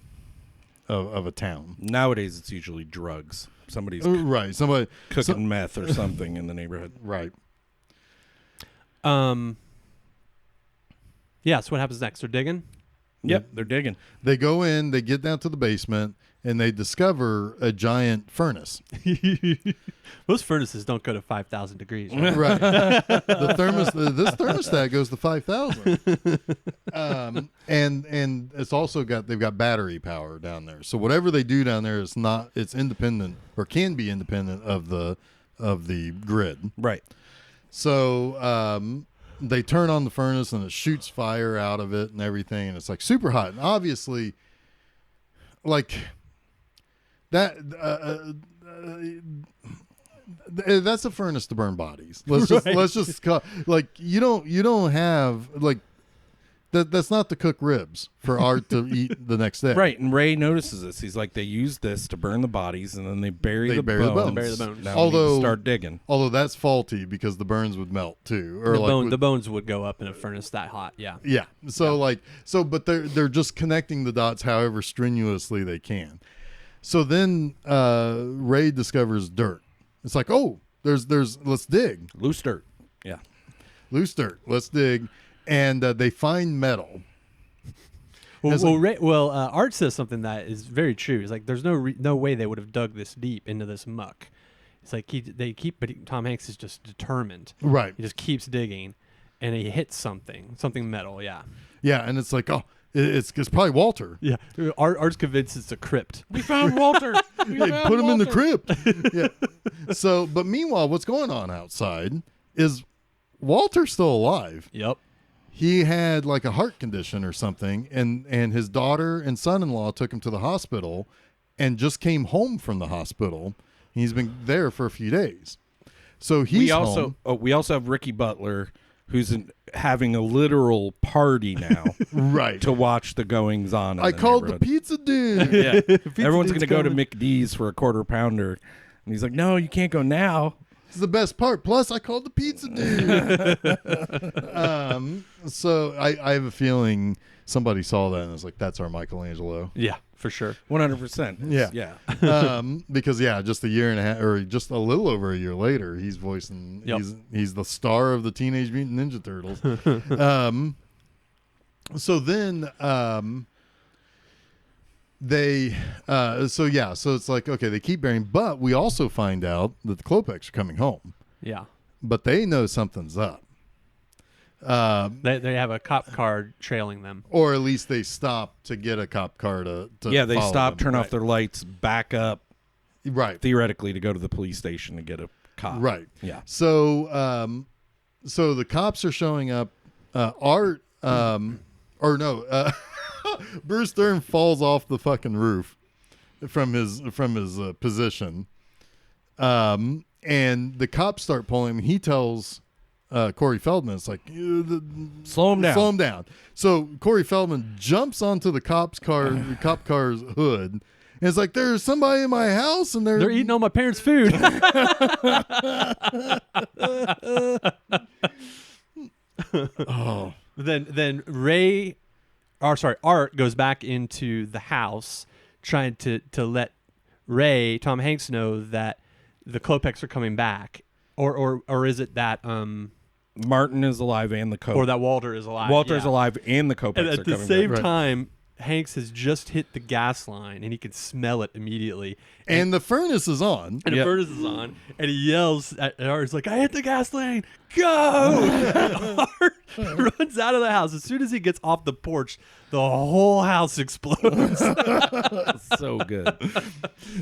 Speaker 2: of a town.
Speaker 3: Nowadays, it's usually drugs. Somebody's
Speaker 2: Right. Somebody
Speaker 3: cooking meth or something in the neighborhood.
Speaker 2: Right.
Speaker 1: Yeah. So what happens next? They're digging.
Speaker 3: Yep, they're digging.
Speaker 2: They go in, they get down to the basement, and they discover a giant furnace.
Speaker 1: Most furnaces don't go to 5,000 degrees. Right?
Speaker 2: Right. This thermostat goes to 5,000. And it's also they've got battery power down there. So whatever they do down there it's independent, or can be independent of the grid.
Speaker 3: Right.
Speaker 2: So they turn on the furnace and it shoots fire out of it and everything, and it's like super hot. And obviously, like that that's a furnace to burn bodies. Let's just like you don't have like that's not to cook ribs for Art to eat the next day.
Speaker 3: Right. And Ray notices this. He's like, they use this to burn the bodies, and then they bury the
Speaker 2: bury the
Speaker 3: bones.
Speaker 2: bones.
Speaker 1: Bury the bones.
Speaker 3: Now we need to start digging.
Speaker 2: Although that's faulty because the burns would melt too, or
Speaker 1: The bones would go up in a furnace that hot. Yeah.
Speaker 2: yeah. So but they're just connecting the dots however strenuously they can. So then Ray discovers dirt. It's like, oh, there's let's dig.
Speaker 3: Loose dirt. Yeah.
Speaker 2: Loose dirt. Let's dig. And they find metal.
Speaker 1: Art says something that is very true. It's like there's no way they would have dug this deep into this muck. It's like but Tom Hanks is just determined.
Speaker 2: Right.
Speaker 1: He just keeps digging, and he hits something metal. Yeah.
Speaker 2: Yeah, and it's like, oh, it's probably Walter.
Speaker 1: Yeah. Art's convinced it's a crypt.
Speaker 3: We found Walter.
Speaker 2: Hey, put him in the crypt. Yeah. So, but meanwhile, what's going on outside is Walter's still alive.
Speaker 1: Yep.
Speaker 2: He had like a heart condition or something, and his daughter and son-in-law took him to the hospital, and just came home from the hospital. He's been there for a few days. So he's home.
Speaker 3: We also have Ricky Butler, who's having a literal party now,
Speaker 2: right,
Speaker 3: to watch the goings on.
Speaker 2: I called the pizza dude.
Speaker 3: Yeah, everyone's going to go to McD's for a quarter pounder, and he's like, "No, you can't go now."
Speaker 2: It's the best part. Plus, I called the pizza dude. So I have a feeling somebody saw that and was like, "That's our Michelangelo."
Speaker 1: Yeah, for sure.
Speaker 3: 100%.
Speaker 2: Yeah. Because just a year and a half, or just a little over a year later, he's voicing.
Speaker 1: Yep.
Speaker 2: He's the star of the Teenage Mutant Ninja Turtles. So then so it's like, okay, they keep burying, but we also find out that the Klopeks are coming home.
Speaker 1: Yeah.
Speaker 2: But they know something's up.
Speaker 1: They have a cop car trailing them,
Speaker 2: or at least they stop to get a cop car to
Speaker 3: they
Speaker 2: follow
Speaker 3: stop,
Speaker 2: them.
Speaker 3: turn
Speaker 2: Right.
Speaker 3: off their lights, back up,
Speaker 2: right,
Speaker 3: theoretically, to go to the police station to get a cop.
Speaker 2: right.
Speaker 3: Yeah.
Speaker 2: So so the cops are showing up. Art Bruce Dern falls off the fucking roof from his position, and the cops start pulling him. He tells Corey Feldman, it's like,
Speaker 3: Slow him down.
Speaker 2: Slow him down. So Corey Feldman jumps onto the cop car's hood, and it's like, there's somebody in my house, and they're
Speaker 1: eating all my parents' food.
Speaker 2: Oh.
Speaker 1: Then Art goes back into the house, trying to let Tom Hanks know that the Klopeks are coming back, or is it that
Speaker 3: Martin is alive and the Klopeks.
Speaker 1: or that Walter is alive?
Speaker 3: Walter's
Speaker 1: Yeah.
Speaker 3: alive and the Klopeks
Speaker 1: And
Speaker 3: are
Speaker 1: at the
Speaker 3: coming
Speaker 1: same
Speaker 3: back.
Speaker 2: Right.
Speaker 1: time, Hanks has just hit the gas line, and he can smell it immediately.
Speaker 2: and the furnace is on.
Speaker 1: And
Speaker 3: Yep.
Speaker 1: the furnace is on, and he yells at Art, he's like, I hit the gas lane, go! Art runs out of the house. As soon as he gets off the porch, the whole house explodes.
Speaker 3: So good.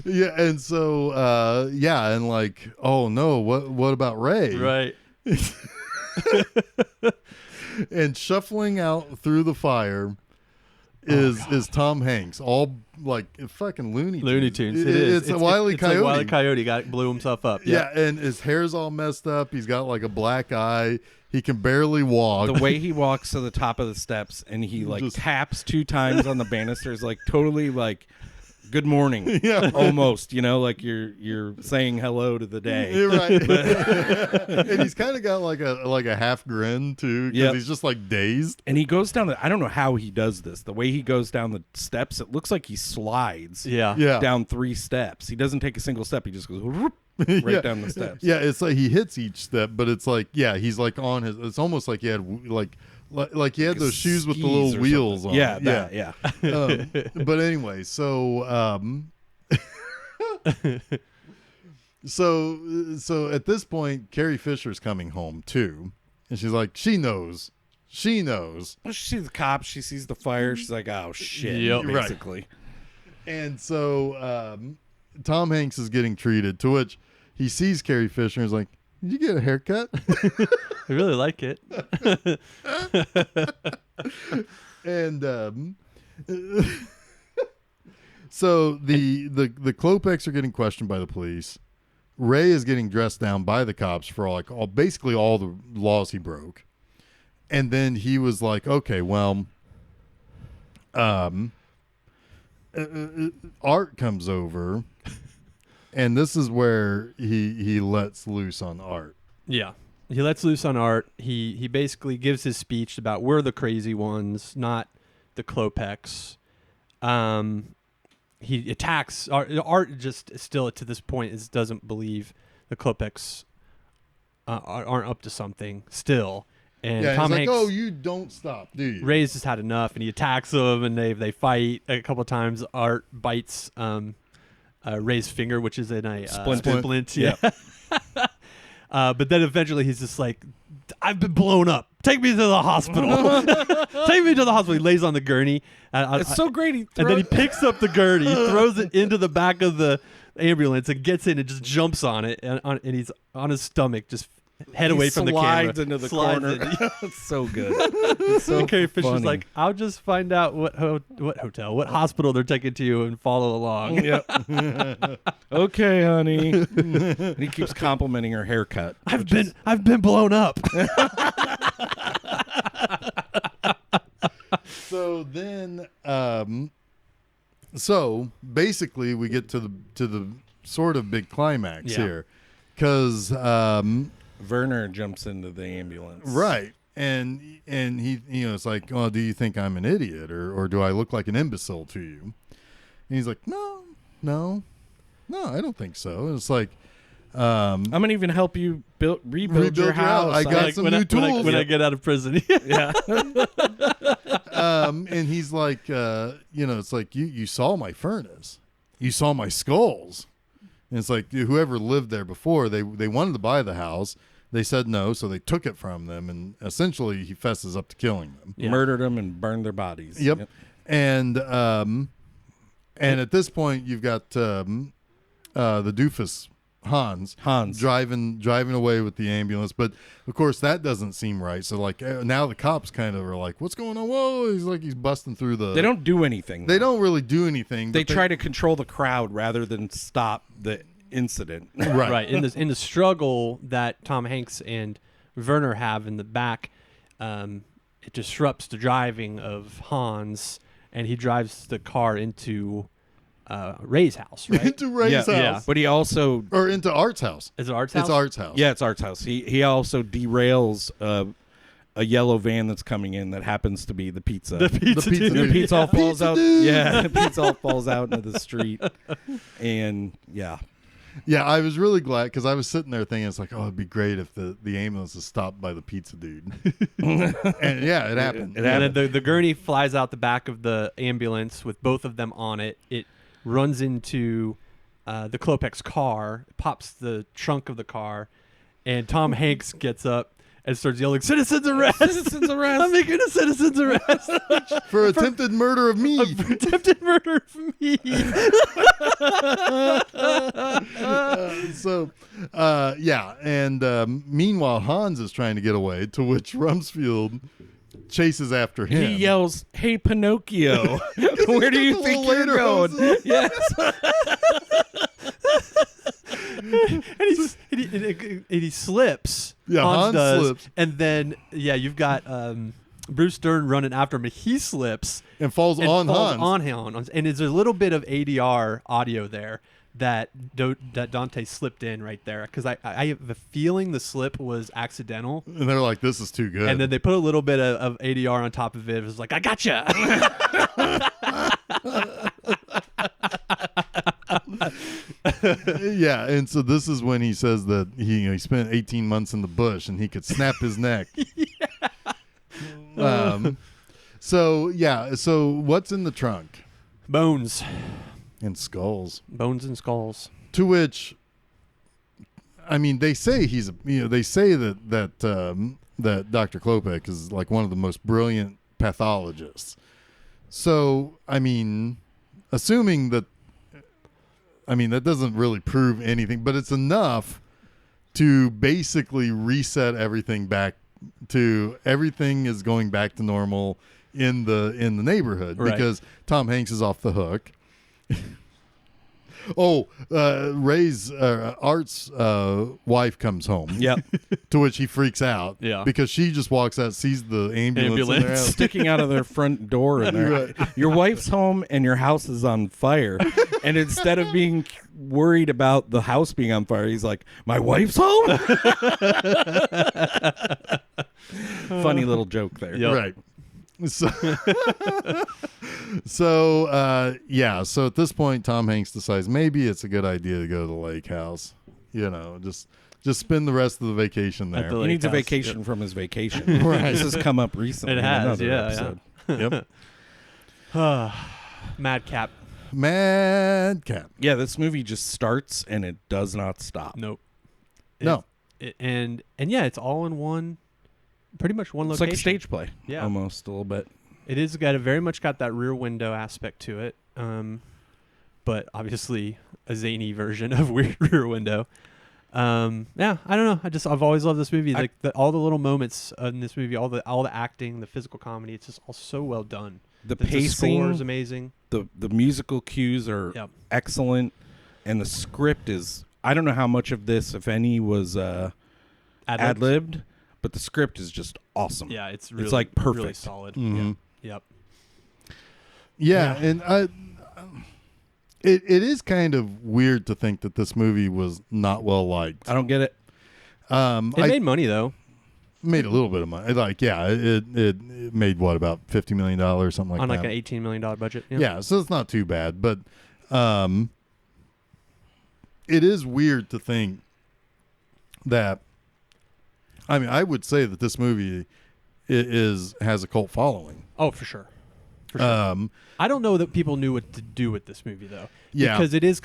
Speaker 2: Yeah, and so and like, oh no, what about Ray?
Speaker 1: Right.
Speaker 2: And shuffling out through the fire is Tom Hanks, all like fucking Looney Tunes.
Speaker 1: Looney Tunes. It is.
Speaker 2: It's a Wile E.
Speaker 1: It's
Speaker 2: Coyote.
Speaker 1: like Wile E. Coyote blew himself up.
Speaker 2: Yeah, and his hair's all messed up. He's got like a black eye. He can barely walk.
Speaker 3: The way he walks to the top of the steps and he like
Speaker 2: Just-
Speaker 3: taps 2 times on the banisters, like totally like good morning.
Speaker 2: Yeah.
Speaker 3: Almost, like you're saying hello to the day.
Speaker 2: You're right. And he's kind of got like a half grin too, because
Speaker 3: Yep.
Speaker 2: he's just like dazed.
Speaker 3: And he goes down I don't know how he does this. The way he goes down the steps, it looks like he slides
Speaker 2: Yeah.
Speaker 3: down 3 steps. He doesn't take a single step. He just goes whoop, right
Speaker 2: Yeah.
Speaker 3: down the steps.
Speaker 2: Yeah, it's like he hits each step, but it's like, he's like on his. It's almost like he had like he had those shoes with the
Speaker 3: skis
Speaker 2: little
Speaker 3: or
Speaker 2: wheels
Speaker 3: something.
Speaker 2: on.
Speaker 3: Yeah.
Speaker 2: But anyway, so so at this point, Carrie Fisher's coming home too, and she's like, she knows.
Speaker 3: Well, she sees the cops. She sees the fire. She's like, oh shit,
Speaker 1: Yep.
Speaker 2: Right.
Speaker 3: basically.
Speaker 2: And so Tom Hanks is getting treated, to which he sees Carrie Fisher and is like, did you get a haircut?
Speaker 1: I really like it.
Speaker 2: And so the Klopeks are getting questioned by the police. Ray is getting dressed down by the cops for basically all the laws he broke. And then he was like, okay, well, Art comes over, and this is where he lets loose on Art.
Speaker 1: Yeah. He lets loose on Art. He basically gives his speech about we're the crazy ones, not the Klopeks. He attacks Art. Just still to this point doesn't believe the Klopeks aren't up to something still, And
Speaker 2: Yeah,
Speaker 1: Tom
Speaker 2: he's
Speaker 1: Hanks,
Speaker 2: like, "Oh, you don't stop, do you?"
Speaker 1: Ray's just had enough, and he attacks him, and they fight a couple of times. Art bites Ray's finger, which is in a splint. Yeah. But then eventually he's just like, "I've been blown up. Take me to the hospital. Take me to the hospital." He lays on the gurney.
Speaker 3: It's so great.
Speaker 1: And then he picks up the gurney, throws it into the back of the ambulance, and gets in and just jumps on it, and he's on his stomach, just head away from the camera.
Speaker 3: Slides into the
Speaker 1: Slides
Speaker 3: corner.
Speaker 1: in.
Speaker 3: It's so good. It's so
Speaker 1: Carrie Fisher's
Speaker 3: funny.
Speaker 1: like, "I'll just find out what hospital they're taking to you, and follow along."
Speaker 3: Yep. Okay, honey. And he keeps complimenting her haircut.
Speaker 1: I've been blown up.
Speaker 2: So then, so basically, we get to the sort of big climax here, because
Speaker 3: Werner jumps into the ambulance.
Speaker 2: right, and he, it's like, "Oh, do you think I'm an idiot, or do I look like an imbecile to you?" And he's like, No, I don't think so. And it's like,
Speaker 3: I'm gonna even help you rebuild your house.
Speaker 2: I got some new tools
Speaker 1: when I get out of prison.
Speaker 3: Yeah.
Speaker 2: And he's like, it's like, you saw my furnace, you saw my skulls. And it's like, whoever lived there before, they wanted to buy the house. They said no, so they took it from them, and essentially he fesses up to killing them.
Speaker 1: Yeah.
Speaker 3: Murdered them and burned their bodies.
Speaker 2: Yep. And at this point, you've got the doofus Hans driving away with the ambulance, but of course that doesn't seem right. So like now the cops kind of are like, "What's going on?" Whoa, he's busting through the.
Speaker 3: They don't do anything.
Speaker 2: They don't really do anything.
Speaker 3: They try to control the crowd rather than stop the incident.
Speaker 2: Right.
Speaker 1: In the struggle that Tom Hanks and Werner have in the back, it disrupts the driving of Hans, and he drives the car into Ray's house, right?
Speaker 2: Into Ray's house.
Speaker 1: Yeah.
Speaker 3: But he also
Speaker 2: Into Art's house.
Speaker 1: Is it Art's house?
Speaker 2: It's Art's house.
Speaker 3: Yeah, it's Art's house. He also derails a yellow van that's coming in that happens to be the pizza.
Speaker 1: The pizza
Speaker 2: pizza
Speaker 1: dude.
Speaker 3: The
Speaker 2: dude.
Speaker 3: pizza all falls
Speaker 2: Pizza
Speaker 3: out.
Speaker 2: dude.
Speaker 3: Yeah, the pizza all falls out into the street. And yeah.
Speaker 2: Yeah, I was really glad because I was sitting there thinking, it's like, oh, it'd be great if the ambulance is stopped by the pizza dude. And yeah, it happened.
Speaker 3: It
Speaker 1: And
Speaker 3: happened.
Speaker 1: then the gurney flies out the back of the ambulance with both of them on it. It runs into the Klopex car, pops the trunk of the car, and Tom Hanks gets up and starts yelling, "Citizen's arrest!
Speaker 3: Citizen's arrest!
Speaker 1: I'm making a citizen's arrest
Speaker 2: For attempted murder of me.
Speaker 1: for attempted murder of me."
Speaker 2: Meanwhile, Hans is trying to get away, to which Rumsfeld chases after him.
Speaker 3: He yells, "Hey, Pinocchio, where do you
Speaker 2: the
Speaker 3: think
Speaker 2: little
Speaker 3: you're going?"
Speaker 2: lederhoses.
Speaker 3: Yes.
Speaker 1: and he slips.
Speaker 2: Yeah, Hans
Speaker 1: does,
Speaker 2: slips.
Speaker 1: and then you've got Bruce Dern running after him, and he slips
Speaker 2: And falls
Speaker 1: and
Speaker 2: on
Speaker 1: falls
Speaker 2: Hans.
Speaker 1: on him. And there's a little bit of ADR audio there that Dante slipped in right there, because I have a feeling the slip was accidental.
Speaker 2: And they're like, this is too good.
Speaker 1: And then they put a little bit of ADR on top of it. It was like, "I gotcha."
Speaker 2: Yeah, and so this is when he says that he spent 18 months in the bush and he could snap his neck. So what's in the trunk?
Speaker 1: Bones
Speaker 2: And skulls.
Speaker 1: and skulls.
Speaker 2: To which, I mean, they say they say that Dr. Klopek is like one of the most brilliant pathologists. So, I mean, assuming that, that doesn't really prove anything, but it's enough to basically reset everything back to everything is going back to normal in the neighborhood,
Speaker 1: Right.
Speaker 2: because Tom Hanks is off the hook. Art's wife comes home.
Speaker 3: Yep.
Speaker 2: To which he freaks out.
Speaker 1: Yeah.
Speaker 2: Because she just walks out, sees the ambulance. in their house.
Speaker 3: Sticking out of their front door. And
Speaker 2: Right.
Speaker 3: Your wife's home and your house is on fire. And instead of being worried about the house being on fire, he's like, "My wife's home?" Funny little joke there.
Speaker 1: Yep.
Speaker 2: Right. So, so at this point, Tom Hanks decides maybe it's a good idea to go to the lake house. Just Just spend the rest of the vacation there.
Speaker 1: At the
Speaker 3: He needs a
Speaker 1: lake house,
Speaker 3: vacation from his vacation.
Speaker 2: Right.
Speaker 3: This has come up recently.
Speaker 1: It
Speaker 3: in
Speaker 1: has,
Speaker 3: another episode.
Speaker 2: Yep.
Speaker 1: Madcap.
Speaker 2: Madcap.
Speaker 3: Yeah, this movie just starts and it does not stop.
Speaker 1: Nope.
Speaker 2: No.
Speaker 1: And yeah, it's all in one, pretty much one
Speaker 3: It's
Speaker 1: location.
Speaker 3: like a stage play,
Speaker 1: Yeah.
Speaker 3: almost a little bit.
Speaker 1: It is very much got that rear window aspect to it, but obviously a zany version of Rear Window. Yeah, I don't know. I've always loved this movie. Like all the little moments in this movie, all the acting, the physical comedy. It's just all so well done.
Speaker 3: The
Speaker 1: score
Speaker 3: pacing
Speaker 1: is amazing.
Speaker 3: The musical cues are
Speaker 1: Yep.
Speaker 3: excellent, and the script is. I don't know how much of this, if any, was ad-libbed, but the script is just awesome.
Speaker 1: Yeah, it's really,
Speaker 3: like perfect.
Speaker 1: really solid.
Speaker 2: Mhm.
Speaker 1: Yep.
Speaker 2: Yeah, and it is kind of weird to think that this movie was not well liked.
Speaker 3: I don't get it.
Speaker 1: It made money though.
Speaker 2: Made a little bit of money. Like, yeah, it made what, about $50 million, something like
Speaker 1: On
Speaker 2: that.
Speaker 1: like an $18 million budget.
Speaker 2: Yeah, so it's not too bad, but it is weird to think that. I mean, I would say that this movie has a cult following.
Speaker 1: Oh, for sure. For sure. I don't know that people knew what to do with this movie though.
Speaker 2: Yeah.
Speaker 1: Because it is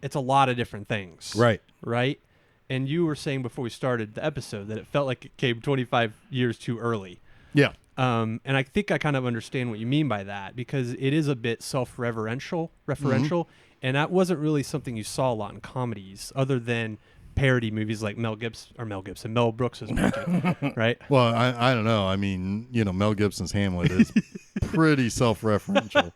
Speaker 1: it's a lot of different things.
Speaker 3: Right.
Speaker 1: Right? And you were saying before we started the episode that it felt like it came 25 years too early.
Speaker 2: Yeah.
Speaker 1: And I think I kind of understand what you mean by that, because it is a bit referential, and that wasn't really something you saw a lot in comedies, other than parody movies like Mel Brooks's movie, right?
Speaker 2: Well, I don't know. I mean, Mel Gibson's Hamlet is pretty self-referential.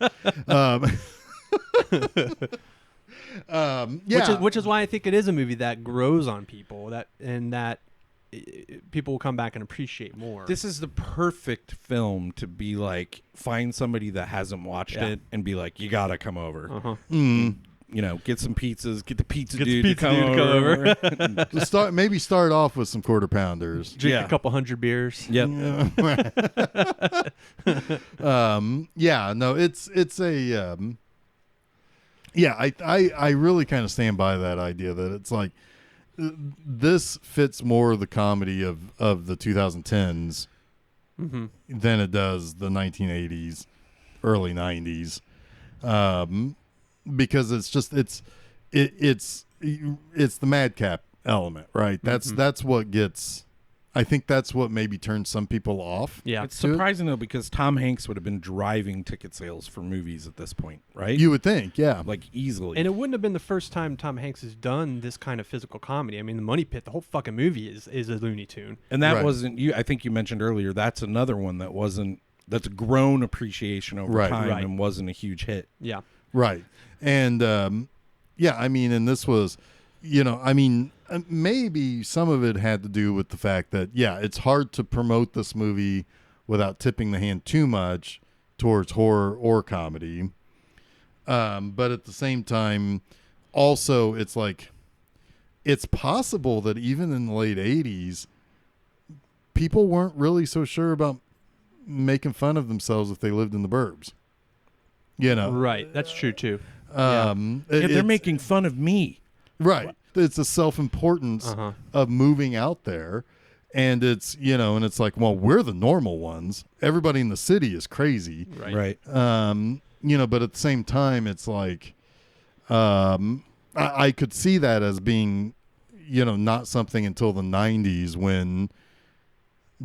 Speaker 2: Yeah.
Speaker 1: Which is why I think it is a movie that grows on people, that people will come back and appreciate more.
Speaker 3: This is the perfect film to be like, find somebody that hasn't watched it and be like, you gotta come over.
Speaker 1: Uh-huh.
Speaker 3: Get some pizzas, get the pizza
Speaker 1: Get the
Speaker 3: dude
Speaker 1: pizza
Speaker 3: to come
Speaker 1: dude to
Speaker 3: over.
Speaker 2: Maybe start off with some quarter pounders.
Speaker 1: Drink a couple hundred beers.
Speaker 3: Yep.
Speaker 2: Yeah, no, it's a I really kind of stand by that idea that it's like this fits more the comedy of the 2010s than it does the 1980s, early 90s, because it's the madcap element, right? That's what gets. I think that's what maybe turns some people off.
Speaker 1: Yeah,
Speaker 3: It's surprising, though, because Tom Hanks would have been driving ticket sales for movies at this point, right?
Speaker 2: You would think, yeah.
Speaker 3: Like, easily.
Speaker 1: and it wouldn't have been the first time Tom Hanks has done this kind of physical comedy. I mean, The Money Pit, the whole fucking movie is a Looney Tune.
Speaker 3: And that
Speaker 2: Right.
Speaker 3: wasn't you. I think you mentioned earlier. That's another one that's grown appreciation over time
Speaker 1: Right.
Speaker 3: and wasn't a huge hit.
Speaker 1: Yeah.
Speaker 2: Right. And I mean, and this was, maybe some of it had to do with the fact that, it's hard to promote this movie without tipping the hand too much towards horror or comedy. But at the same time, also, it's like, it's possible that even in the late 80s, people weren't really so sure about making fun of themselves if they lived in the burbs.
Speaker 1: Right. That's true, too.
Speaker 3: They're making fun of me.
Speaker 2: Right. It's a self-importance of moving out there. And it's, and it's like, well, we're the normal ones. Everybody in the city is crazy.
Speaker 3: Right.
Speaker 2: But at the same time, it's like, I could see that as being, not something until the 90s when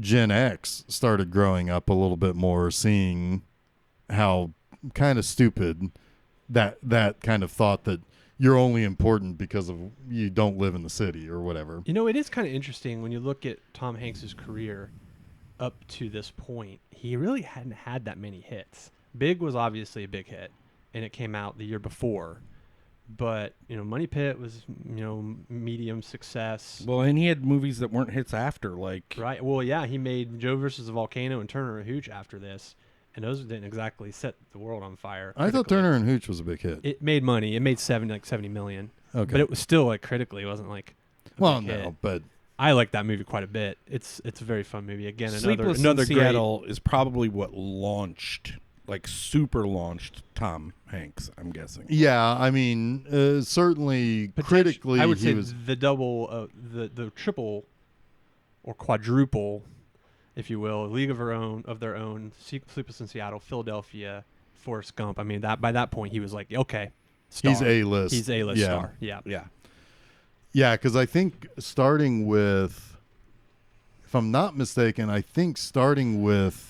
Speaker 2: Gen X started growing up a little bit more, seeing how kind of stupid that kind of thought that you're only important because of you don't live in the city or whatever.
Speaker 1: It is kind of interesting when you look at Tom Hanks's career up to this point. He really hadn't had that many hits. Big was obviously a big hit, and it came out the year before. But, Money Pit was, medium success.
Speaker 3: Well, and he had movies that weren't hits after, like...
Speaker 1: Right. Well, yeah, he made Joe versus the Volcano and Turner and Hooch after this. And those didn't exactly set the world on fire.
Speaker 2: I thought Turner and Hooch was a big hit.
Speaker 1: It made money. It made 70 million.
Speaker 2: Okay.
Speaker 1: But it was still critically, it wasn't like a big hit.
Speaker 2: But
Speaker 1: I like that movie quite a bit. It's a very fun movie. Again,
Speaker 3: Sleepless
Speaker 1: another
Speaker 3: in Seattle is probably what launched like super launched Tom Hanks, I'm guessing.
Speaker 2: Yeah, I mean, certainly critically,
Speaker 1: I would
Speaker 2: he
Speaker 1: say
Speaker 2: was.
Speaker 1: the double, the triple, or quadruple, if you will, League of Their Own, Sleepless in Seattle, Philadelphia, Forrest Gump. I mean, that by that point he was like, okay, star.
Speaker 2: He's A-list.
Speaker 1: He's A-list
Speaker 2: Yeah.
Speaker 1: star. Yeah.
Speaker 3: Yeah.
Speaker 2: Yeah, because I think starting with, if I'm not mistaken, I think starting with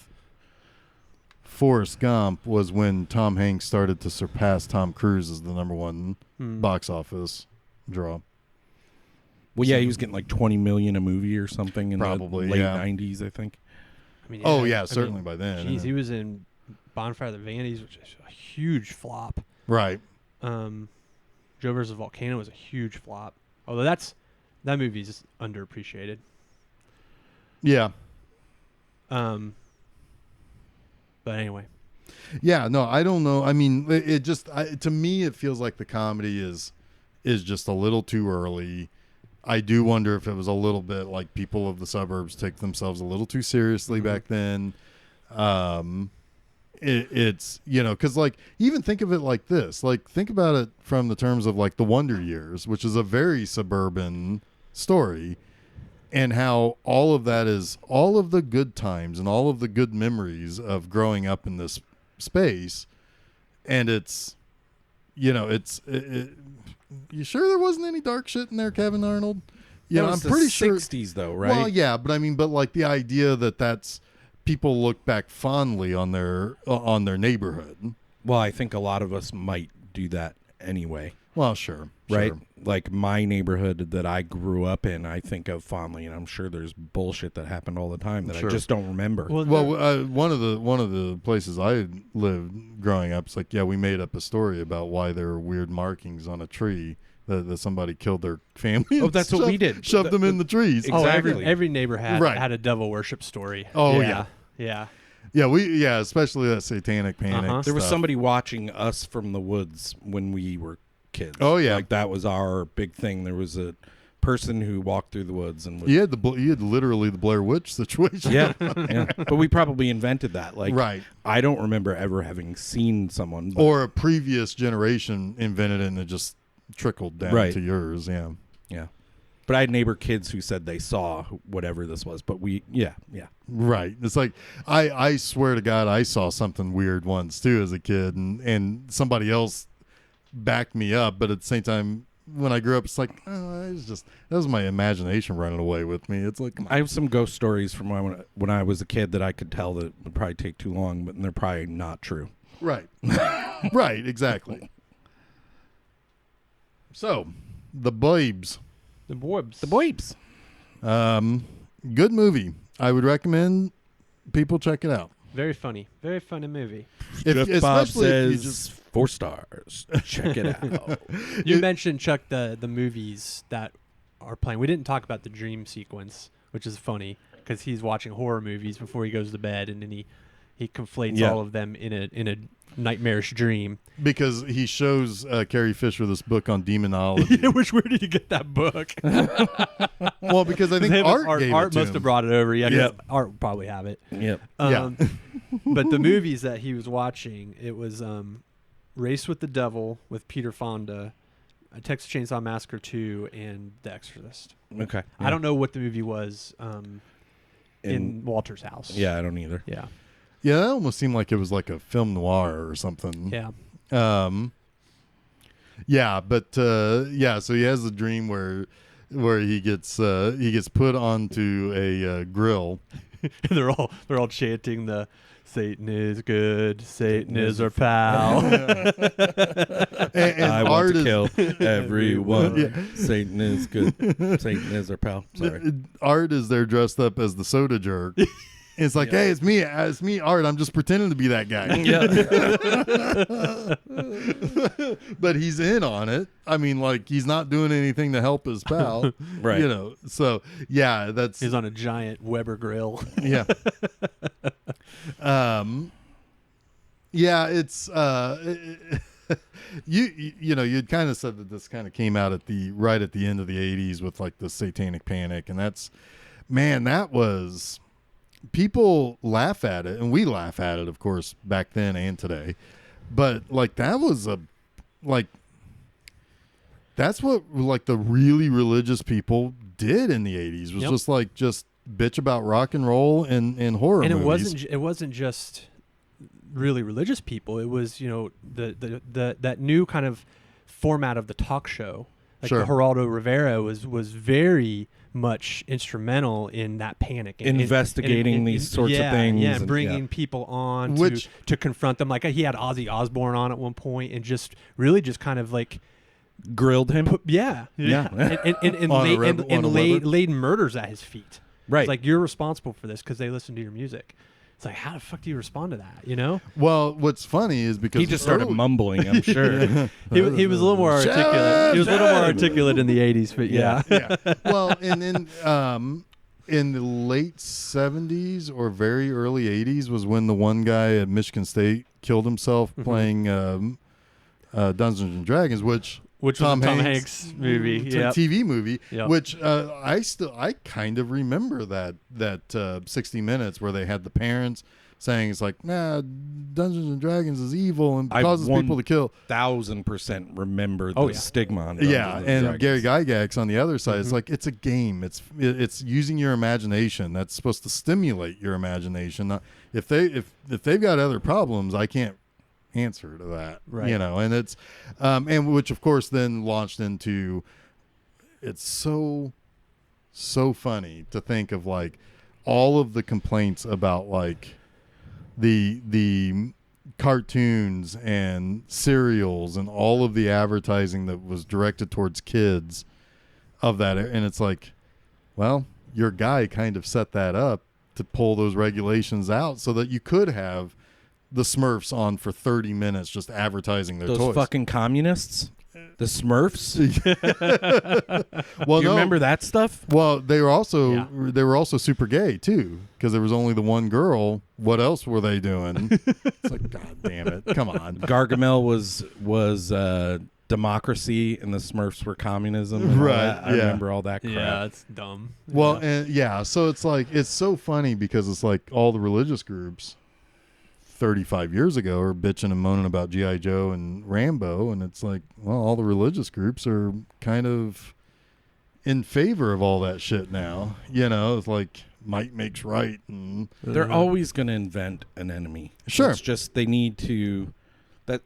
Speaker 2: Forrest Gump was when Tom Hanks started to surpass Tom Cruise as the number one box office draw.
Speaker 3: Well, yeah, he was getting like 20 million a movie or something in
Speaker 2: Probably,
Speaker 3: the late
Speaker 2: yeah.
Speaker 3: 90s, I think.
Speaker 1: I mean,
Speaker 2: Oh,
Speaker 1: I
Speaker 2: yeah,
Speaker 1: mean,
Speaker 2: certainly by then.
Speaker 1: Geez,
Speaker 2: yeah.
Speaker 1: he was in Bonfire of the Vanities, which is a huge flop.
Speaker 2: Right.
Speaker 1: Joe vs. Volcano was a huge flop. Although that movie's underappreciated.
Speaker 2: Yeah.
Speaker 1: But anyway,
Speaker 2: Yeah, no, I don't know. I mean, it just to me it feels like the comedy is just a little too early. I do wonder if it was a little bit like People of the Suburbs take themselves a little too seriously back then. It's, you know, because like even think of it like this. Like think about it from the terms of like The Wonder Years, which is a very suburban story, and how all of that is all of the good times and all of the good memories of growing up in this space. And it's, you know, you sure there wasn't any dark shit in there, Kevin Arnold? Yeah, I'm pretty sure.
Speaker 3: 60s though, right?
Speaker 2: Well, yeah, but I mean, but like the idea that's people look back fondly on their neighborhood.
Speaker 3: Well, I think a lot of us might do that anyway.
Speaker 2: Well, sure,
Speaker 3: Right?
Speaker 2: sure.
Speaker 3: Like my neighborhood that I grew up in, I think of fondly, and I'm sure there's bullshit that happened all the time that
Speaker 2: Sure.
Speaker 3: I just don't remember.
Speaker 1: well,
Speaker 2: One of the places I lived growing up, it's like, yeah, we made up a story about why there were weird markings on a tree that somebody killed their family.
Speaker 3: Oh,
Speaker 2: and
Speaker 3: that's what we did.
Speaker 2: Shoved them in the trees.
Speaker 3: Exactly.
Speaker 1: every neighbor had
Speaker 2: Right.
Speaker 1: had a devil worship story.
Speaker 2: Oh,
Speaker 1: yeah.
Speaker 2: Yeah, especially that satanic panic.
Speaker 1: Uh-huh.
Speaker 3: There was
Speaker 2: stuff.
Speaker 3: somebody watching us from the woods when we were kids.
Speaker 2: Oh, yeah.
Speaker 3: Like that was our big thing. There was a person who walked through the woods and would,
Speaker 2: You had literally the Blair Witch situation.
Speaker 3: yeah, yeah. But we probably invented that. Like,
Speaker 2: Right.
Speaker 3: I don't remember ever having seen someone. But,
Speaker 2: Or a previous generation invented it and it just trickled down
Speaker 3: Right.
Speaker 2: to yours. Yeah.
Speaker 3: yeah. But I had neighbor kids who said they saw whatever this was. But yeah.
Speaker 2: Right. It's like I swear to God I saw something weird once too as a kid, and somebody else backed me up, but at the same time when I grew up it's like, oh, it's just that was my imagination running away with me. It's like,
Speaker 3: I have some ghost stories from when I was a kid that I could tell that would probably take too long, but they're probably not true.
Speaker 2: right. Right, exactly. So, The Burbs.
Speaker 1: The Burbs.
Speaker 3: The Burbs.
Speaker 2: Good movie. I would recommend people check it out.
Speaker 1: Very funny movie.
Speaker 3: Jeff Bob
Speaker 2: Especially if you
Speaker 3: says 4 stars. Check it out.
Speaker 1: You mentioned, Chuck, the movies that are playing. We didn't talk about the dream sequence, which is funny because he's watching horror movies before he goes to bed, and then he conflates
Speaker 3: Yeah.
Speaker 1: all of them in a nightmarish dream.
Speaker 2: because he shows Carrie Fisher this book on demonology.
Speaker 1: Yeah, where did you get that book?
Speaker 2: Well, because I think Art gave it to
Speaker 1: must
Speaker 2: him.
Speaker 1: have brought it over. Yeah, 'cause
Speaker 3: Yep.
Speaker 1: Art would probably have it.
Speaker 3: Yep.
Speaker 2: Yeah.
Speaker 1: But the movies that he was watching, it was Race with the Devil with Peter Fonda, Texas Chainsaw Massacre 2, and The Exorcist.
Speaker 3: Okay.
Speaker 1: I don't know what the movie was in Walter's house.
Speaker 3: Yeah, I don't either.
Speaker 1: Yeah.
Speaker 2: Yeah, that almost seemed like it was like a film noir or something.
Speaker 1: Yeah.
Speaker 2: Yeah, but yeah, so he has a dream where he gets put onto a grill.
Speaker 1: they're all chanting the Satan is good, Satan is our pal.
Speaker 2: and
Speaker 3: I want
Speaker 2: Art
Speaker 3: to
Speaker 2: is,
Speaker 3: kill everyone.
Speaker 2: Yeah.
Speaker 3: Satan is good. Satan is our pal. Sorry.
Speaker 2: Art is there dressed up as the soda jerk. It's like, hey, it's me, Art. I'm just pretending to be that guy.
Speaker 3: Yeah.
Speaker 2: But he's in on it. I mean, like, he's not doing anything to help his pal.
Speaker 3: Right.
Speaker 2: You know, so, yeah, that's...
Speaker 1: He's on a giant Weber grill.
Speaker 2: Yeah. Yeah, it's... you know, you'd kind of said that this kind of came out right at the end of the 80s with, like, the satanic panic. And that's... Man, that was people laugh at it, and we laugh at it, of course, back then and today. But like that was that's what like the really religious people did in the 80s was just bitch about rock and roll and horror
Speaker 1: and
Speaker 2: movies.
Speaker 1: it wasn't just really religious people. It was, you know, the that new kind of format of the talk show. Like
Speaker 2: Sure.
Speaker 1: the Geraldo Rivera was very much instrumental in that panic.
Speaker 3: Investigating these sorts of things.
Speaker 1: Yeah, and bringing people on to confront them. Like he had Ozzy Osbourne on at one point and just really just kind of like
Speaker 3: grilled him.
Speaker 1: And laid murders at his feet.
Speaker 3: Right.
Speaker 1: It's like, you're responsible for this because they listen to your music. It's like, how the fuck do you respond to that, you know?
Speaker 2: Well, what's funny is because
Speaker 3: he just started mumbling, I'm sure.
Speaker 1: he was a little more articulate. He was a little more articulate in the 80s, but yeah.
Speaker 2: Well, and in the late 70s or very early 80s was when the one guy at Michigan State killed himself playing Dungeons and Dragons, which
Speaker 1: was a Tom Hanks movie,
Speaker 2: TV movie, which I kind of remember that 60 Minutes where they had the parents saying it's like, nah, Dungeons and Dragons is evil and causes people to kill.
Speaker 3: 1,000% remember the stigma on Dungeons and
Speaker 2: and Gary
Speaker 3: Dragons.
Speaker 2: Gygax on the other side. It's like, it's a game. It's using your imagination. That's supposed to stimulate your imagination. If they've got other problems, I can't answer to that,
Speaker 1: right?
Speaker 2: You know, and it's and which of course then launched into, it's so funny to think of like all of the complaints about like the cartoons and serials and all of the advertising that was directed towards kids of that, and it's like, well, your guy kind of set that up to pull those regulations out so that you could have the Smurfs on for 30 minutes just advertising their toys.
Speaker 3: Those fucking communists? The Smurfs?
Speaker 2: Well,
Speaker 3: do you remember that stuff?
Speaker 2: Well, they were also super gay too, because there was only the one girl. What else were they doing? It's like, God damn it. Come on.
Speaker 3: Gargamel was democracy and the Smurfs were communism.
Speaker 2: Right.
Speaker 3: I remember all that crap.
Speaker 1: Yeah, it's dumb.
Speaker 2: Well, and so it's like, it's so funny because it's like all the religious groups 35 years ago are bitching and moaning about G.I. Joe and Rambo, and it's like, well, all the religious groups are kind of in favor of all that shit now. You know, it's like might makes right. And
Speaker 3: they're always going to invent an enemy.
Speaker 2: Sure.
Speaker 3: It's just they need to, that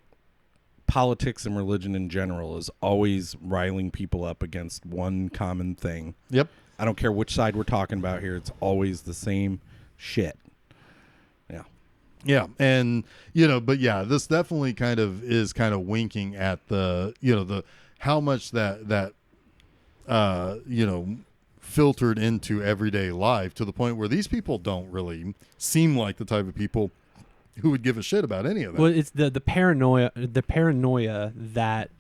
Speaker 3: politics and religion in general is always riling people up against one common thing.
Speaker 2: Yep.
Speaker 3: I don't care which side we're talking about here. It's always the same shit. Yeah.
Speaker 2: Yeah, and but yeah, this definitely kind of winking at the the how much that filtered into everyday life to the point where these people don't really seem like the type of people who would give a shit about any of that.
Speaker 1: Well, it's the paranoia that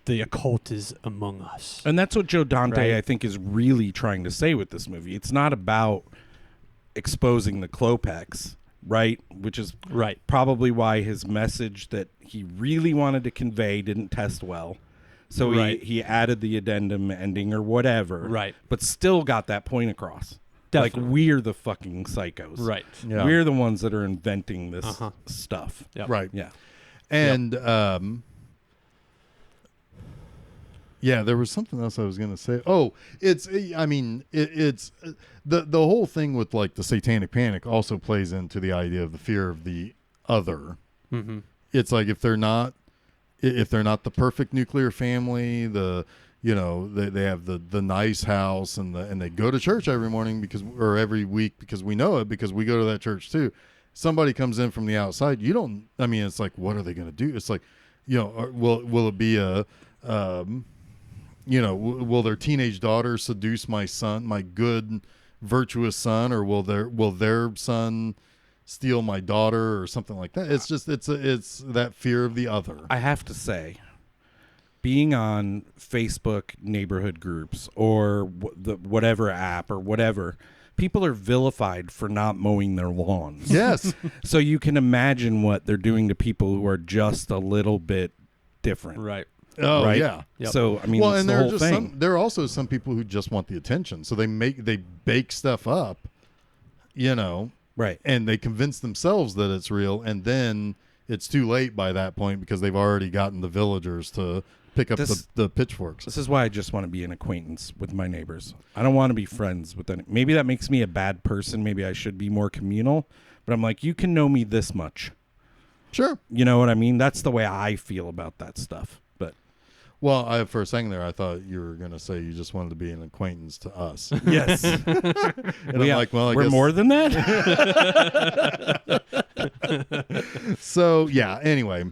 Speaker 1: the occult is among us.
Speaker 3: And that's what Joe Dante,
Speaker 1: Right.
Speaker 3: I think, is really trying to say with this movie. It's not about exposing the Klopeks, right? Which is
Speaker 1: Right.
Speaker 3: probably why his message that he really wanted to convey didn't test well. So
Speaker 1: Right.
Speaker 3: he added the addendum ending or whatever.
Speaker 1: Right.
Speaker 3: But still got that point across.
Speaker 1: Definitely.
Speaker 3: Like, we're the fucking psychos.
Speaker 1: Right.
Speaker 2: Yeah.
Speaker 3: We're the ones that are inventing this stuff.
Speaker 1: Yep.
Speaker 2: Right.
Speaker 3: Yeah.
Speaker 2: And yeah, there was something else I was going to say. Oh, it's the whole thing with like the satanic panic also plays into the idea of the fear of the other.
Speaker 1: Mm-hmm.
Speaker 2: It's like if they're not the perfect nuclear family, they have the nice house and they go to church every morning every week because we know it because we go to that church too. Somebody comes in from the outside, it's like, what are they going to do? It's like, will it be will their teenage daughter seduce my son, my good, virtuous son, or will their son steal my daughter or something like that? It's just it's that fear of the other.
Speaker 3: I have to say, being on Facebook neighborhood groups or whatever app or whatever, people are vilified for not mowing their lawns.
Speaker 2: Yes.
Speaker 3: So you can imagine what they're doing to people who are just a little bit different.
Speaker 1: Right.
Speaker 2: Oh
Speaker 3: right?
Speaker 2: yeah.
Speaker 1: Yep.
Speaker 3: So I mean,
Speaker 2: Well,
Speaker 3: it's
Speaker 2: and
Speaker 3: the
Speaker 2: there
Speaker 3: whole
Speaker 2: are just
Speaker 3: thing.
Speaker 2: there are also some people who just want the attention, so they bake stuff up,
Speaker 3: Right.
Speaker 2: and they convince themselves that it's real, and then it's too late by that point because they've already gotten the villagers to pick up the pitchforks.
Speaker 3: This is why I just want to be an acquaintance with my neighbors. I don't want to be friends with any. Maybe that makes me a bad person. Maybe I should be more communal. But I'm like, you can know me this much.
Speaker 2: Sure.
Speaker 3: You know what I mean? That's the way I feel about that stuff. But
Speaker 2: Well, for a second there, I thought you were going to say you just wanted to be an acquaintance to us.
Speaker 3: yes.
Speaker 2: And I'm like, well, I
Speaker 3: we're
Speaker 2: guess
Speaker 3: more than that?
Speaker 2: So, yeah, anyway,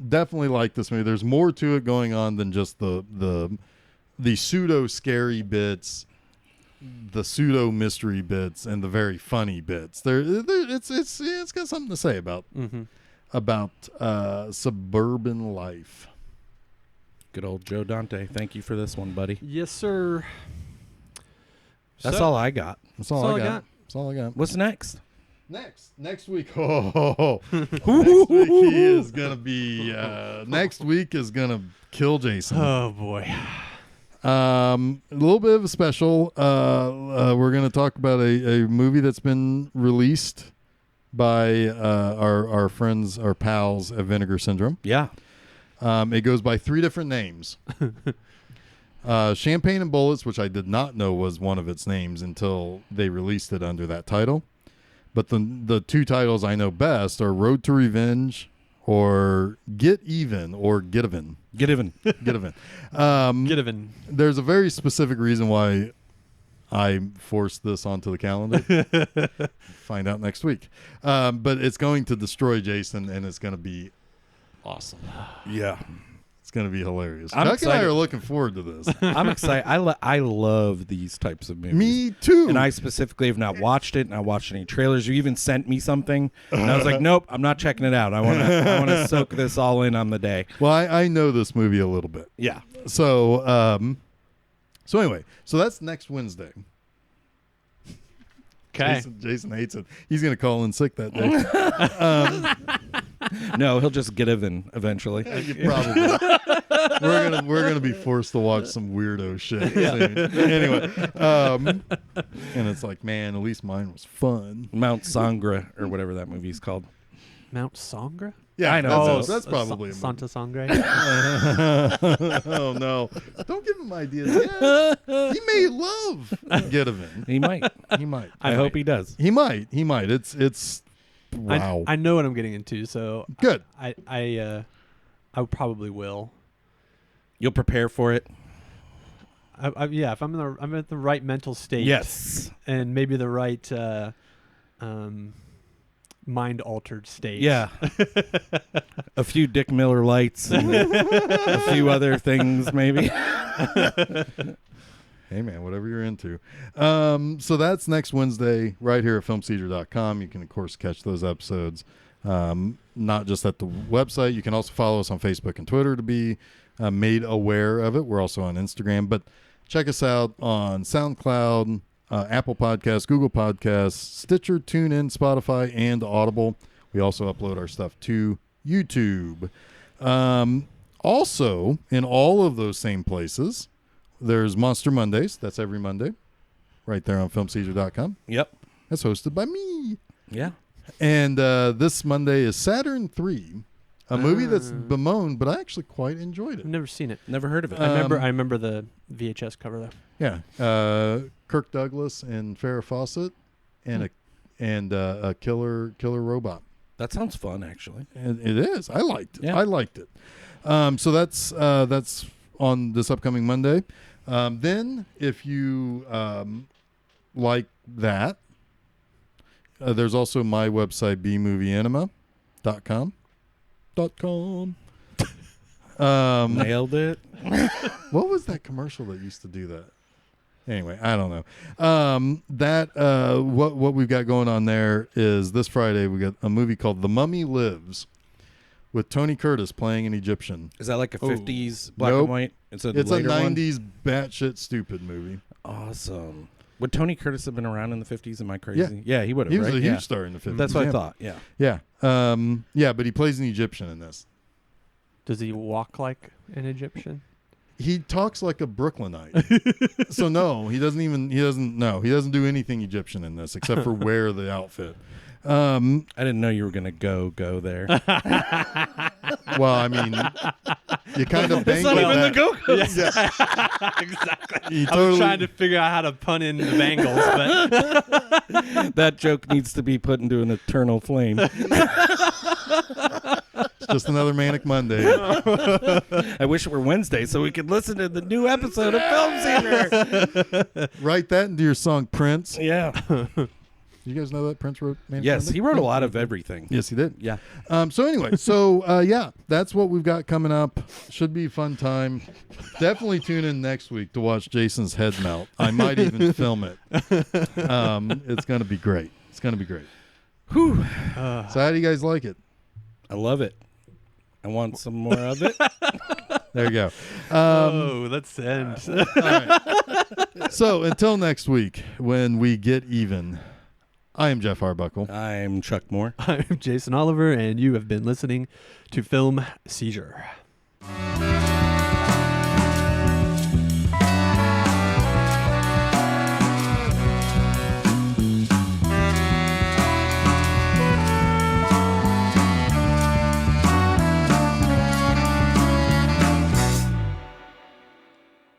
Speaker 2: definitely like this movie. There's more to it going on than just the pseudo scary bits, the pseudo mystery bits, and the very funny bits. It's got something to say about suburban life.
Speaker 3: Good old Joe Dante. Thank you for this one, buddy.
Speaker 1: Yes, sir.
Speaker 3: That's all I got.
Speaker 2: That's all I got. That's all I got.
Speaker 3: What's next?
Speaker 2: Next week. Next week he is gonna be. Next week is gonna kill Jason.
Speaker 1: Oh boy.
Speaker 2: A little bit of a special. We're gonna talk about a movie that's been released by our friends, our pals at Vinegar Syndrome.
Speaker 3: Yeah.
Speaker 2: It goes by 3 different names. Champagne and Bullets, which I did not know was one of its names until they released it under that title. But the 2 titles I know best are Road to Revenge or Get Even or Get Even.
Speaker 3: Get even.
Speaker 2: Get Even.
Speaker 1: Get even.
Speaker 2: There's a very specific reason why I forced this onto the calendar. Find out next week. But it's going to destroy Jason, and it's going to be awesome.
Speaker 3: Yeah.
Speaker 2: It's going to be hilarious.
Speaker 3: I'm
Speaker 2: Chuck and I
Speaker 3: excited.
Speaker 2: are looking forward to this.
Speaker 3: I'm excited. I love these types of movies.
Speaker 2: Me too.
Speaker 3: And I specifically have not watched it, and I watched any trailers. You even sent me something, and I was like, nope, I'm not checking it out. I want to soak this all in on the day.
Speaker 2: Well, I know this movie a little bit.
Speaker 3: Yeah.
Speaker 2: So anyway, so that's next Wednesday.
Speaker 1: Okay.
Speaker 2: Jason hates it. He's going to call in sick that day.
Speaker 3: No, he'll just get even eventually.
Speaker 2: Probably. We're gonna be forced to watch some weirdo shit. Anyway, and it's like, man, at least mine was fun.
Speaker 3: Mount Sangra, or whatever that movie's called.
Speaker 1: Mount Sangra?
Speaker 2: Yeah,
Speaker 3: I know.
Speaker 2: That's probably a movie.
Speaker 1: Santa Sangre.
Speaker 2: Oh no! Don't give him ideas. Yeah, he may love Get Even.
Speaker 3: He might.
Speaker 2: He might.
Speaker 3: I hope he does.
Speaker 2: He might. It's. Wow.
Speaker 1: I know what I'm getting into, so
Speaker 2: Good.
Speaker 1: I probably will.
Speaker 3: You'll prepare for it.
Speaker 1: Yeah, if I'm at the right mental state.
Speaker 3: Yes.
Speaker 1: And maybe the right mind altered state.
Speaker 3: Yeah. A few Dick Miller lights and a few other things, maybe.
Speaker 2: Hey, man, whatever you're into. So that's next Wednesday right here at filmseizure.com. You can, of course, catch those episodes, not just at the website. You can also follow us on Facebook and Twitter to be made aware of it. We're also on Instagram. But check us out on SoundCloud, Apple Podcasts, Google Podcasts, Stitcher, TuneIn, Spotify, and Audible. We also upload our stuff to YouTube. Also, in all of those same places, there's Monster Mondays. That's every Monday right there on filmseizure.com.
Speaker 3: Yep.
Speaker 2: That's hosted by me.
Speaker 3: Yeah.
Speaker 2: And this Monday is Saturn 3, a movie that's bemoaned, but I actually quite enjoyed it.
Speaker 1: I've never seen it.
Speaker 3: Never heard of it.
Speaker 1: I remember the VHS cover though.
Speaker 2: Yeah. Kirk Douglas and Farrah Fawcett and a killer robot.
Speaker 3: That sounds fun, actually.
Speaker 2: And it is. I liked it.
Speaker 3: Yeah.
Speaker 2: I liked it. So that's on this upcoming Monday. Then, if you like that, there's also my website, bmovieanima.com.
Speaker 3: Nailed it.
Speaker 2: What was that commercial that used to do that? Anyway, I don't know. What we've got going on there is this Friday we got a movie called The Mummy Lives with Tony Curtis playing an Egyptian.
Speaker 3: Is that like a 50s black
Speaker 2: Nope.
Speaker 3: and white? It's a
Speaker 2: It's a
Speaker 3: later one?
Speaker 2: 90s batshit stupid movie.
Speaker 3: Awesome. Would Tony Curtis have been around in the 50s? Am I crazy?
Speaker 2: Yeah.
Speaker 3: Yeah, he would have,
Speaker 2: He was
Speaker 3: right?
Speaker 2: a
Speaker 3: Yeah.
Speaker 2: huge star in the 50s.
Speaker 3: That's what
Speaker 2: yeah.
Speaker 3: I thought, yeah.
Speaker 2: Yeah. Yeah, but he plays an Egyptian in this.
Speaker 1: Does he walk like an Egyptian?
Speaker 2: He talks like a Brooklynite. So no, he doesn't do anything Egyptian in this except for wear the outfit.
Speaker 3: I didn't know you were gonna go there.
Speaker 2: Well, I mean, you kind of
Speaker 3: It's
Speaker 2: bank
Speaker 3: not
Speaker 2: on
Speaker 3: even the
Speaker 2: that.
Speaker 3: Go-Go's.
Speaker 1: Exactly.
Speaker 2: You
Speaker 1: I was trying to figure out how to pun in the Bengals, but
Speaker 3: That joke needs to be put into an eternal flame.
Speaker 2: It's just another Manic Monday.
Speaker 3: I wish it were Wednesday so we could listen to the new episode of Film Seizure.
Speaker 2: Write that into your song, Prince.
Speaker 3: Yeah.
Speaker 2: You guys know that Prince wrote Manic
Speaker 3: Yes,
Speaker 2: Monday?
Speaker 3: he wrote a lot of everything.
Speaker 2: Yes, he did.
Speaker 3: Yeah.
Speaker 2: So anyway, yeah, that's what we've got coming up. Should be a fun time. Definitely tune in next week to watch Jason's head melt. I might even film it. It's going to be great. It's going to be great.
Speaker 3: Whew.
Speaker 2: So how do you guys like it?
Speaker 3: I love it. I want some more of it.
Speaker 2: There you go.
Speaker 1: let's end.
Speaker 2: All right. So until next week, when we get even, I am Geoff Arbuckle.
Speaker 3: I'm Chuck Moore.
Speaker 1: I'm Jason Oliver, and you have been listening to Film Seizure.